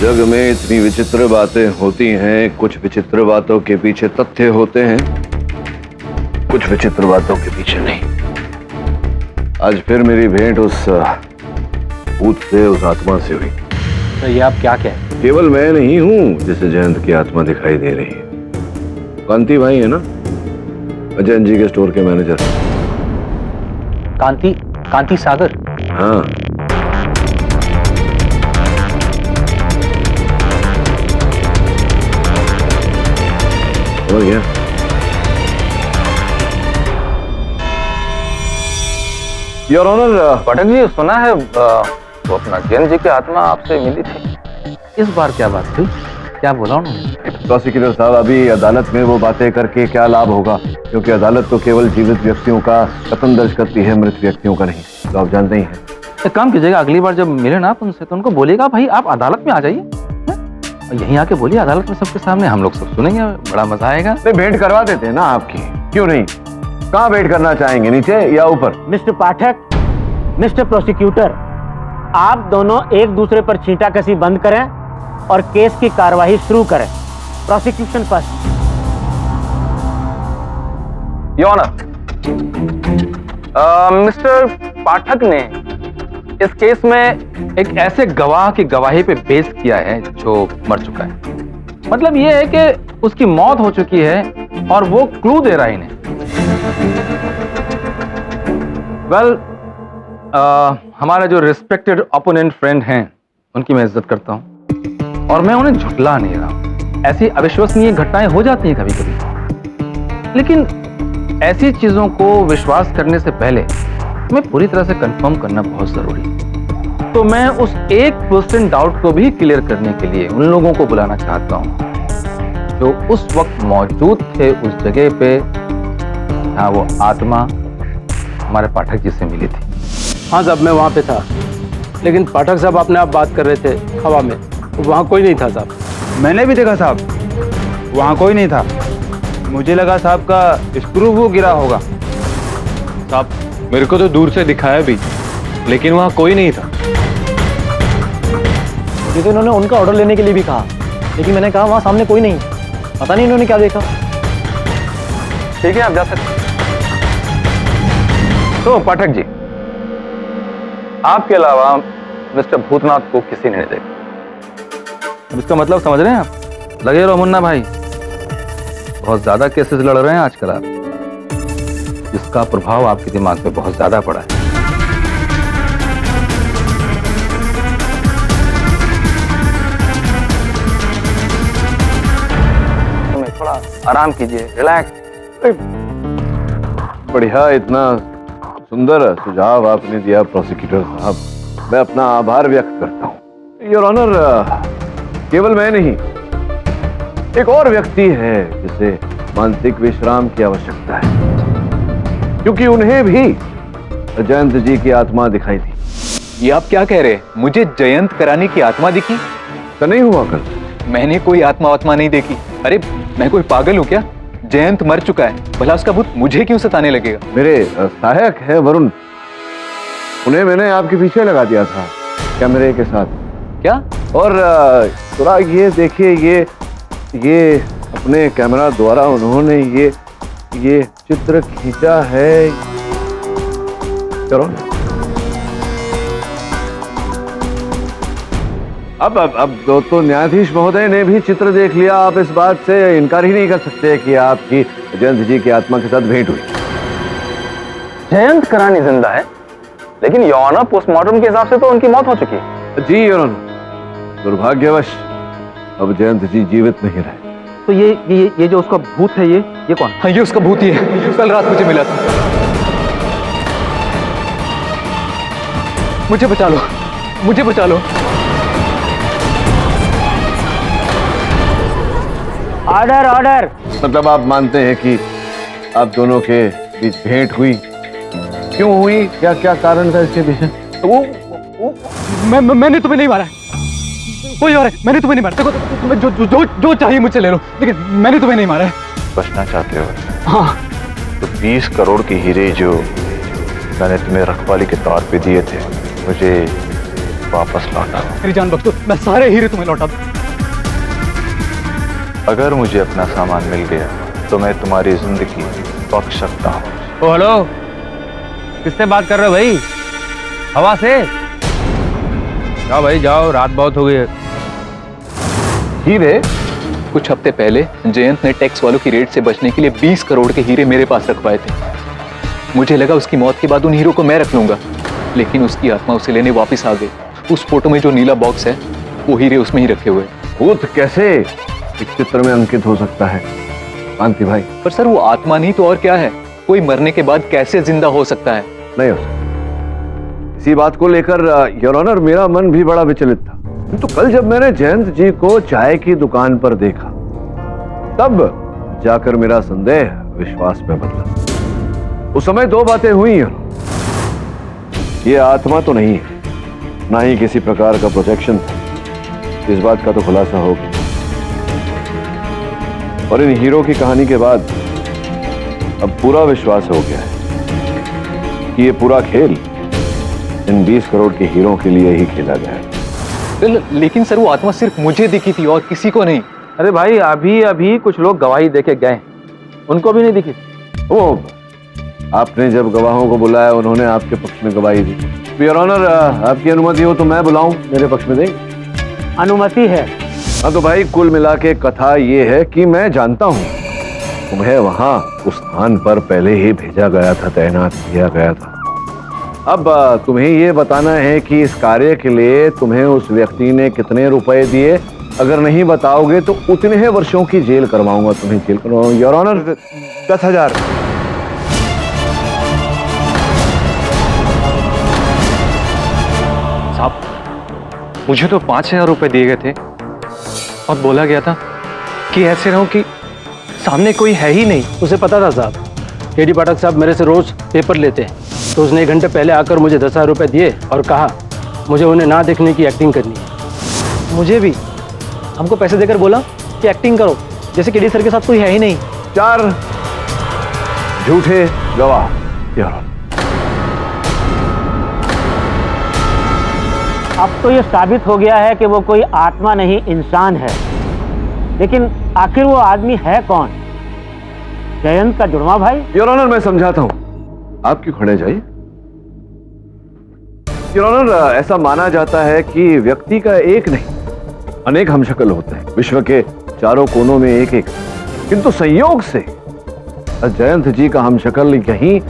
जग में इतनी विचित्र बातें होती हैं, कुछ विचित्र बातों के पीछे तथ्य होते हैं, कुछ विचित्र बातों के पीछे नहीं। आज फिर मेरी भेंट उस भूत से, उस आत्मा से हुई। तो ये आप क्या कह? केवल मैं नहीं हूं जिसे जयंत की आत्मा दिखाई दे रही है। कांति भाई है ना, अजय जी के स्टोर के मैनेजर। कांति सागर? हाँ। हो गया। योर ऑनर, पाठक जी, सुना है वो अपना जैन जी की आत्मा आपसे मिली थी। इस बार क्या बात थी? क्या बोला उन्होंने? प्रोसिक्यूटर साहब, अभी अदालत में वो बातें करके क्या लाभ होगा, क्योंकि अदालत तो केवल जीवित व्यक्तियों का कथन दर्ज करती है, मृत व्यक्तियों का नहीं। तो आप जानते ही हैं। एक काम कीजिएगा, अगली बार जब मिले ना आप उनसे तो उनको बोलिएगा भाई आप अदालत में आ जाइए, यहीं आके बोलिए अदालत में सबके सामने, हम लोग सब सुनेंगे, बड़ा मजा आएगा। भेंट करवा देते हैं ना आपकी, क्यों नहीं? कहाँ भेंट करना चाहेंगे, नीचे या ऊपर? मिस्टर पाठक, मिस्टर प्रोसिक्यूटर, आप दोनों एक दूसरे पर छींटाकसी बंद करें और केस की कार्यवाही शुरू करें। Prosecution first. Your honour, mister Pathak ने इस केस में एक ऐसे गवाह की गवाही पे बेस किया है जो मर चुका है। मतलब ये है कि उसकी मौत हो चुकी है और वो क्लू दे रहा है इन्हें। वेल, हमारे जो रिस्पेक्टेड ओपोनेंट फ्रेंड हैं उनकी मैं इज्जत करता हूं और मैं उन्हें झुठला नहीं रहा हूं। ऐसी अविश्वसनीय घटनाएं हो जाती हैं कभी कभी, लेकिन ऐसी चीजों को विश्वास करने से पहले मैं पूरी तरह से कंफर्म करना बहुत जरूरी है। तो मैं उस 1% डाउट को भी क्लियर करने के लिए उन लोगों को बुलाना चाहता हूं जो उस वक्त मौजूद थे उस जगह पे जहां वो आत्मा हमारे पाठक जी से मिली थी। हाँ साहब, मैं वहाँ पे था, लेकिन पाठक साहब अपने आप बात कर रहे थे हवा में, वहाँ कोई नहीं था साहब। मैंने भी देखा साहब, वहाँ कोई नहीं था। मुझे लगा साहब का स्क्रू वो गिरा होगा। साहब, मेरे को तो दूर से दिखाया भी, लेकिन वहाँ कोई नहीं था। मुझे तो इन्होंने उनका ऑर्डर लेने के लिए भी कहा, लेकिन मैंने कहा वहाँ सामने कोई नहीं, पता नहीं इन्होंने क्या देखा। ठीक है, आप जा सकते। तो पाठक जी, आपके अलावा मिस्टर भूतनाथ को किसी ने नहीं देखा। अब इसका मतलब समझ रहे हैं आप? लगे रहो मुन्ना भाई, बहुत ज्यादा केसेस लड़ रहे हैं आजकल आप, जिसका प्रभाव आपके दिमाग पे बहुत ज्यादा पड़ा है। थोड़ा आराम कीजिए, रिलैक्स। बढ़िया, इतना सुंदर सुझाव आपने दिया प्रोसिक्यूटर साहब, मैं अपना आभार व्यक्त करता हूं। योर ऑनर, केवल मैं नहीं, एक और व्यक्ति है जिसे मानसिक विश्राम की आवश्यकता है, क्योंकि उन्हें भी जयंत जी की आत्मा दिखाई थी। ये आप क्या कह रहे हैं? मुझे जयंत करानी की आत्मा दिखी? तो नहीं हुआ कल? मैंने कोई आत्मा नहीं देखी। अरे मैं कोई पागल हूँ क्या? जयंत मर चुका है, भला उसका भूत मुझे क्यों सताने लगेगा? मेरे सहायक है वरुण, उन्हें मैंने आपके पीछे लगा दिया था कैमरे के साथ। क्या? और थोड़ा ये देखिए, ये अपने कैमरा द्वारा उन्होंने ये चित्र खींचा है। चलो अब तो न्यायाधीश महोदय ने भी चित्र देख लिया, आप इस बात से इनकार ही नहीं कर सकते कि आपकी जयंत जी की आत्मा के साथ भेंट हुई। जयंत करानी जिंदा है, लेकिन यौना पोस्टमार्टम के हिसाब से तो उनकी मौत हो चुकी है। जी योर ऑनर, दुर्भाग्यवश अब जयंत जी जीवित नहीं रहे। तो ये जो उसका भूत है, ये कौन? हाँ, ये उसका भूत ही है। कल रात मुझे मिला था। मुझे बचा लो, मुझे बचा लो। Order order. मतलब आप मानते हैं कि आप दोनों के बीच भेंट हुई? क्यों हुई? क्या क्या कारण था इसके पीछे? मैंने तुम्हें नहीं मारा है, कोई और है। मैंने तुम्हें नहीं मारा। देखो, तुम्हें जो चाहिए मुझसे ले लो, लेकिन मैंने तुम्हें नहीं मारा है। बचना चाहते हो? हाँ। तो 20 करोड़ के हीरे जो मैंने तुम्हें रखवाली के तौर पे दिए थे, मुझे वापस लौटा। मेरी जान बख्शो, मैं सारे हीरे तुम्हें लौटा दूं। अगर मुझे अपना सामान मिल गया तो मैं तुम्हारी जिंदगी बख्श सकता हूँ। ओ हेलो, किससे बात कर रहे हो भाई? हवा से? जाओ भाई जाओ, रात बहुत हो गई है। हीरे? कुछ हफ्ते पहले जयंत ने टैक्स वालों की रेड से बचने के लिए 20 करोड़ के हीरे मेरे पास रखवाए थे। मुझे लगा उसकी मौत के बाद उन हीरों को मैं रख लूंगा, लेकिन उसकी आत्मा उसे लेने वापस आ गई। उस फोटो में जो नीला बॉक्स है, वो हीरे उसमें ही रखे हुए। भूत कैसे एक चित्र में अंकित हो सकता है कांति भाई? पर सर, वो आत्मा नहीं तो और क्या है? कोई मरने के बाद कैसे जिंदा हो सकता है? नहीं हो सकता। इसी बात को लेकर योर ऑनर मेरा मन भी बड़ा विचलित था। तो कल जब मैंने जयंत जी को चाय की दुकान पर देखा, तब जाकर मेरा संदेह विश्वास में बदला। उस समय दो बातें हुई। ये आत्मा तो नहीं है, ना ही किसी प्रकार का प्रोजेक्शन था। इस बात का तो खुलासा हो गया। और इन हीरो की कहानी के बाद अब पूरा विश्वास हो गया है कि ये पूरा खेल इन 20 करोड़ के हीरो के लिए ही खेला गया है। लेकिन सर, वो आत्मा सिर्फ मुझे दिखी थी और किसी को नहीं। अरे भाई, अभी अभी कुछ लोग गवाही देके गए, उनको भी नहीं दिखी। ओ, आपने जब गवाहों को बुलाया, उन्होंने आपके पक्ष में गवाही दी। योर ऑनर, आपकी अनुमति हो तो मैं बुलाऊं, मेरे पक्ष में देंगे? अनुमति है। हाँ तो भाई, कुल मिला के कथा ये है कि मैं जानता हूँ तुम्हें वहां उस स्थान पर पहले ही भेजा गया था, तैनात किया गया था। अब तुम्हें ये बताना है कि इस कार्य के लिए तुम्हें उस व्यक्ति ने कितने रुपए दिए। अगर नहीं बताओगे तो उतने ही वर्षों की जेल करवाऊंगा, तुम्हें जेल करवाऊंगा। Your honour, 10,000। साहब, मुझे तो 5,000 रुपए दिए गए थे और बोला गया था कि ऐसे रहो कि सामने कोई है ही नहीं। उसे पता था साहब, केडी पाठक साहब मेरे से रोज पेपर लेते हैं, तो उसने 1 घंटे पहले आकर मुझे 10,000 रुपए दिए और कहा मुझे उन्हें ना देखने की एक्टिंग करनी है। मुझे भी हमको पैसे देकर बोला कि एक्टिंग करो जैसे केडी सर के साथ कोई है ही नहीं। 4 झूठे गवाह। योर ऑनर, अब तो ये साबित हो गया है कि वो कोई आत्मा नहीं, इंसान है। लेकिन आखिर वो आदमी है कौन? जयंत का जुड़वा भाई? योर ऑनर, मैं समझाता हूं, आप क्यों खड़े जाइए। योर ऑनर, ऐसा माना जाता है कि व्यक्ति का एक नहीं अनेक हमशक्ल होते हैं, विश्व के चारों कोनों में एक एक। किंतु संयोग से जयंत जी का हमशक्ल यहीं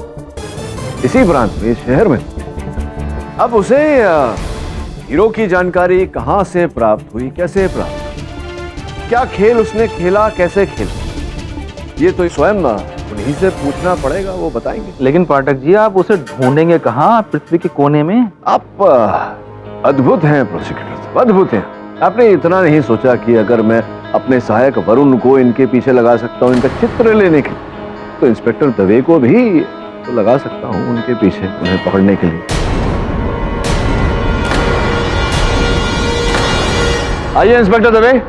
इसी प्रांत में, इस शहर में। अब उसे हीरो की जानकारी कहां से प्राप्त हुई, कैसे प्राप्त, क्या खेल उसने खेला, कैसे खेला, ये तो स्वयं उन्हीं से पूछना पड़ेगा, वो बताएंगे। लेकिन पाठक जी, आप उसे ढूंढेंगे कहाँ? पृथ्वी के कोने में? आप अद्भुत हैं प्रोसिक्यूटर साहब, अद्भुत हैं। आपने इतना नहीं सोचा कि अगर मैं अपने सहायक वरुण को इनके पीछे लगा सकता हूँ इनका चित्र लेने के, तो इंस्पेक्टर दवे को भी तो लगा सकता हूँ उनके पीछे, उन्हें पकड़ने के लिए। आइए इंस्पेक्टर दवे।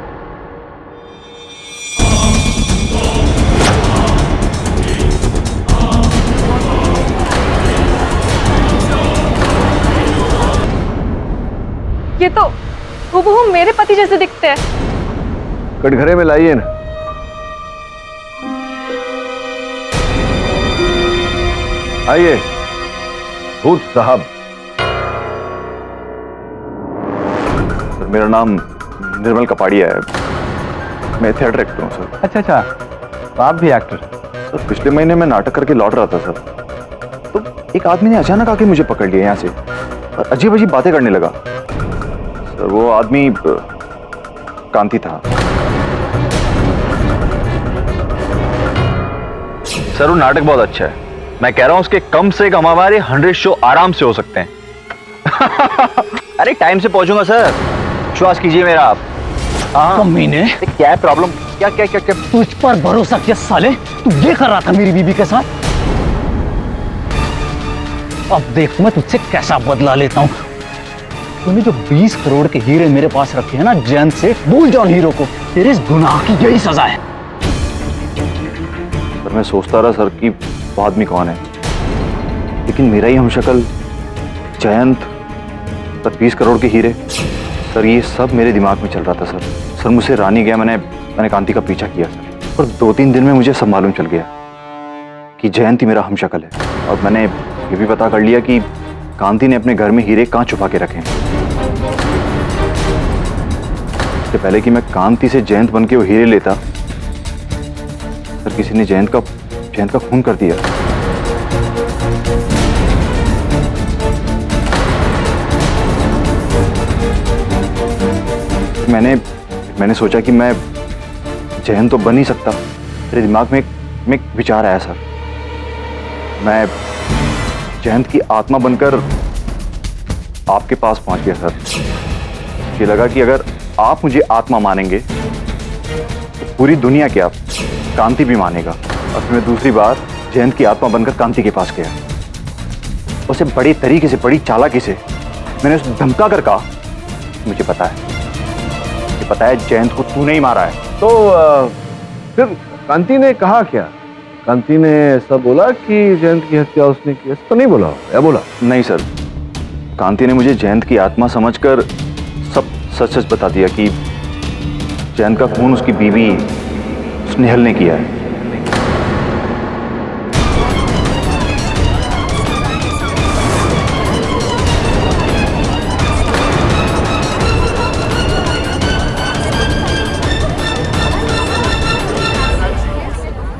ये तो हूबहू मेरे पति जैसे दिखते हैं। कटघरे में लाइए ना। आइए भूत साहब। सर, मेरा नाम निर्मल कपाड़िया है, मैं थिएटर एक्टर हूँ सर। अच्छा, तो आप भी एक्टर? सर, पिछले महीने मैं नाटक करके लौट रहा था सर, तो एक आदमी ने अचानक आके मुझे पकड़ लिया यहाँ से और अजीब अजीब बातें करने लगा। सर वो आदमी कांति था। सर वो नाटक बहुत अच्छा है, मैं कह रहा हूं उसके कम से कम हमारे 100 शो आराम से हो सकते हैं। अरे टाइम से पहुंचूंगा सर, विश्वास कीजिए मेरा आप। हाँ महीने क्या है प्रॉब्लम? क्या क्या क्या क्या? तुझ पर भरोसा किया साले, तू ये कर रहा था मेरी बीबी के साथ। अब देख मैं तुझसे कैसा बदला लेता हूँ। तूने जो 20 करोड़ के हीरे मेरे पास रखे हैं ना जयंत से, भूल जाओ हीरो को, तेरे इस गुनाह की यही सजा है। पर मैं सोचता रहा सर कि वो आदमी कौन है, लेकिन मेरा ही हमशक्ल जयंत पर 20 करोड़ के हीरे, सर ये सब मेरे दिमाग में चल रहा था सर। सर मुझसे रानी गया, मैंने कांति का पीछा किया सर, और 2-3 दिन में मुझे सब मालूम चल गया कि जयंत ही मेरा हमशक्ल है। और मैंने ये भी पता कर लिया कि कांति ने अपने घर में हीरे कहाँ छुपा के रखे हैं। इससे पहले कि मैं कांति से जयंत बन के वो हीरे लेता, सर किसी ने जयंत का खून कर दिया। मैंने सोचा कि मैं जयंत तो बन ही सकता। मेरे दिमाग में एक विचार आया सर, मैं जयंत की आत्मा बनकर आपके पास पहुंच गया सर। ये लगा कि अगर आप मुझे आत्मा मानेंगे तो पूरी दुनिया क्या कांति भी मानेगा। और फिर मैं दूसरी बार जयंत की आत्मा बनकर कांति के पास गया। उसे बड़ी तरीके से, बड़ी चालाकी से मैंने उसे धमका कर कहा, मुझे पता है जयंत को तूने ही मारा है। तो फिर कांति ने कहा क्या? कांति ने ऐसा बोला कि जयंत की हत्या उसने की? ऐसा तो नहीं बोला, या बोला? नहीं सर, कांति ने मुझे जयंत की आत्मा समझकर सब सच सच बता दिया कि जयंत का खून उसकी बीवी स्नेहल ने किया है।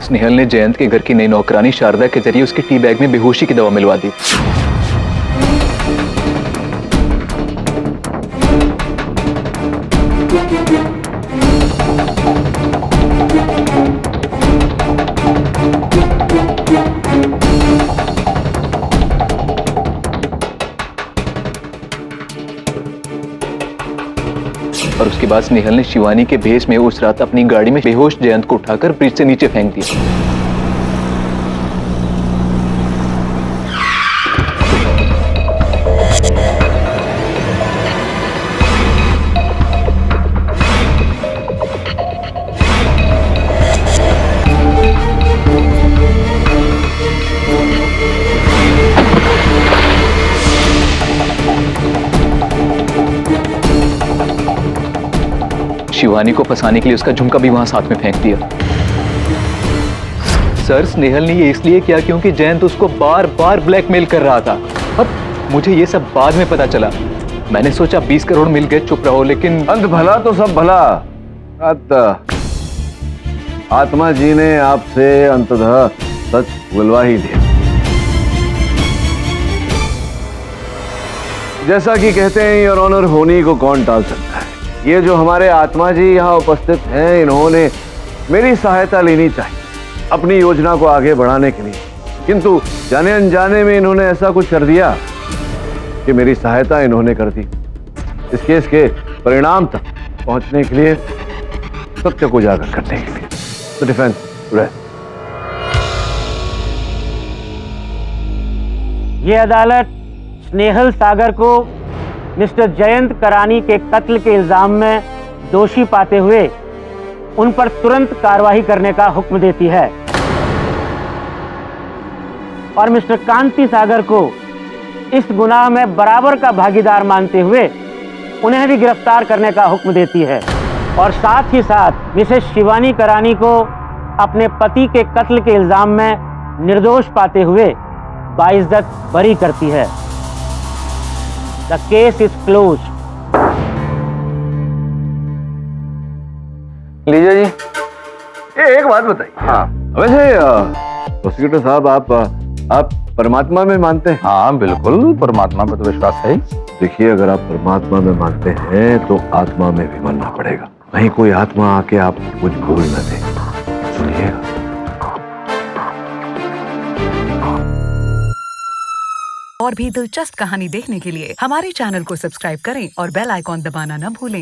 स्नेहल ने जयंत के घर की नई नौकरानी शारदा के जरिए उसके टी बैग में बेहोशी की दवा मिलवा दी। और उसके बाद स्नेहल ने शिवानी के भेष में उस रात अपनी गाड़ी में बेहोश जयंत को उठाकर ब्रिज से नीचे फेंक दिया। शिवानी को फंसाने के लिए उसका झुमका भी वहां साथ में फेंक दिया। सर स्नेहल ने ये इसलिए किया क्योंकि जयंत उसको बार बार ब्लैकमेल कर रहा था। और मुझे ये सब बाद में पता चला। मैंने सोचा 20 करोड़ मिल गए, चुप रहो, लेकिन अंत भला तो सब भला। आत्मा जी ने आपसे अंततः सच बुलवा ही दिया। जैसा कि कहते हैं योर ऑनर, होनी को कौन टाल सकता है। ये जो हमारे आत्मा जी यहाँ उपस्थित हैं, इन्होंने मेरी सहायता लेनी चाहिए अपनी योजना को आगे बढ़ाने के लिए, किंतु जाने अनजाने में इन्होंने ऐसा कुछ कर दिया कि मेरी सहायता इन्होंने कर दी। इस केस के परिणाम तक पहुंचने के लिए, सत्य को उजागर करने के लिए। तो डिफेंस ये अदालत स्नेहल सागर को मिस्टर जयंत करानी के कत्ल के इल्जाम में दोषी पाते हुए उन पर तुरंत कार्रवाई करने का हुक्म देती है और मिस्टर कांति सागर को इस गुनाह में बराबर का भागीदार मानते हुए उन्हें भी गिरफ्तार करने का हुक्म देती है और साथ ही साथ मिसेस शिवानी करानी को अपने पति के कत्ल के इल्जाम में निर्दोष पाते हुए बाइज्जत बरी करती है। The case is closed. लीजिए जी। ये एक बात बताइए। हाँ, वैसे प्रोसिक्यूटर साहब, आप आप परमात्मा में मानते हैं? हाँ बिल्कुल, परमात्मा पर तो विश्वास है। देखिए, अगर आप परमात्मा में मानते हैं तो आत्मा में भी मानना पड़ेगा, नहीं कोई आत्मा आके आप कुछ भूल न दे। सुनिएगा। और भी दिलचस्प कहानी देखने के लिए हमारे चैनल को सब्सक्राइब करें और बेल आइकॉन दबाना न भूलें।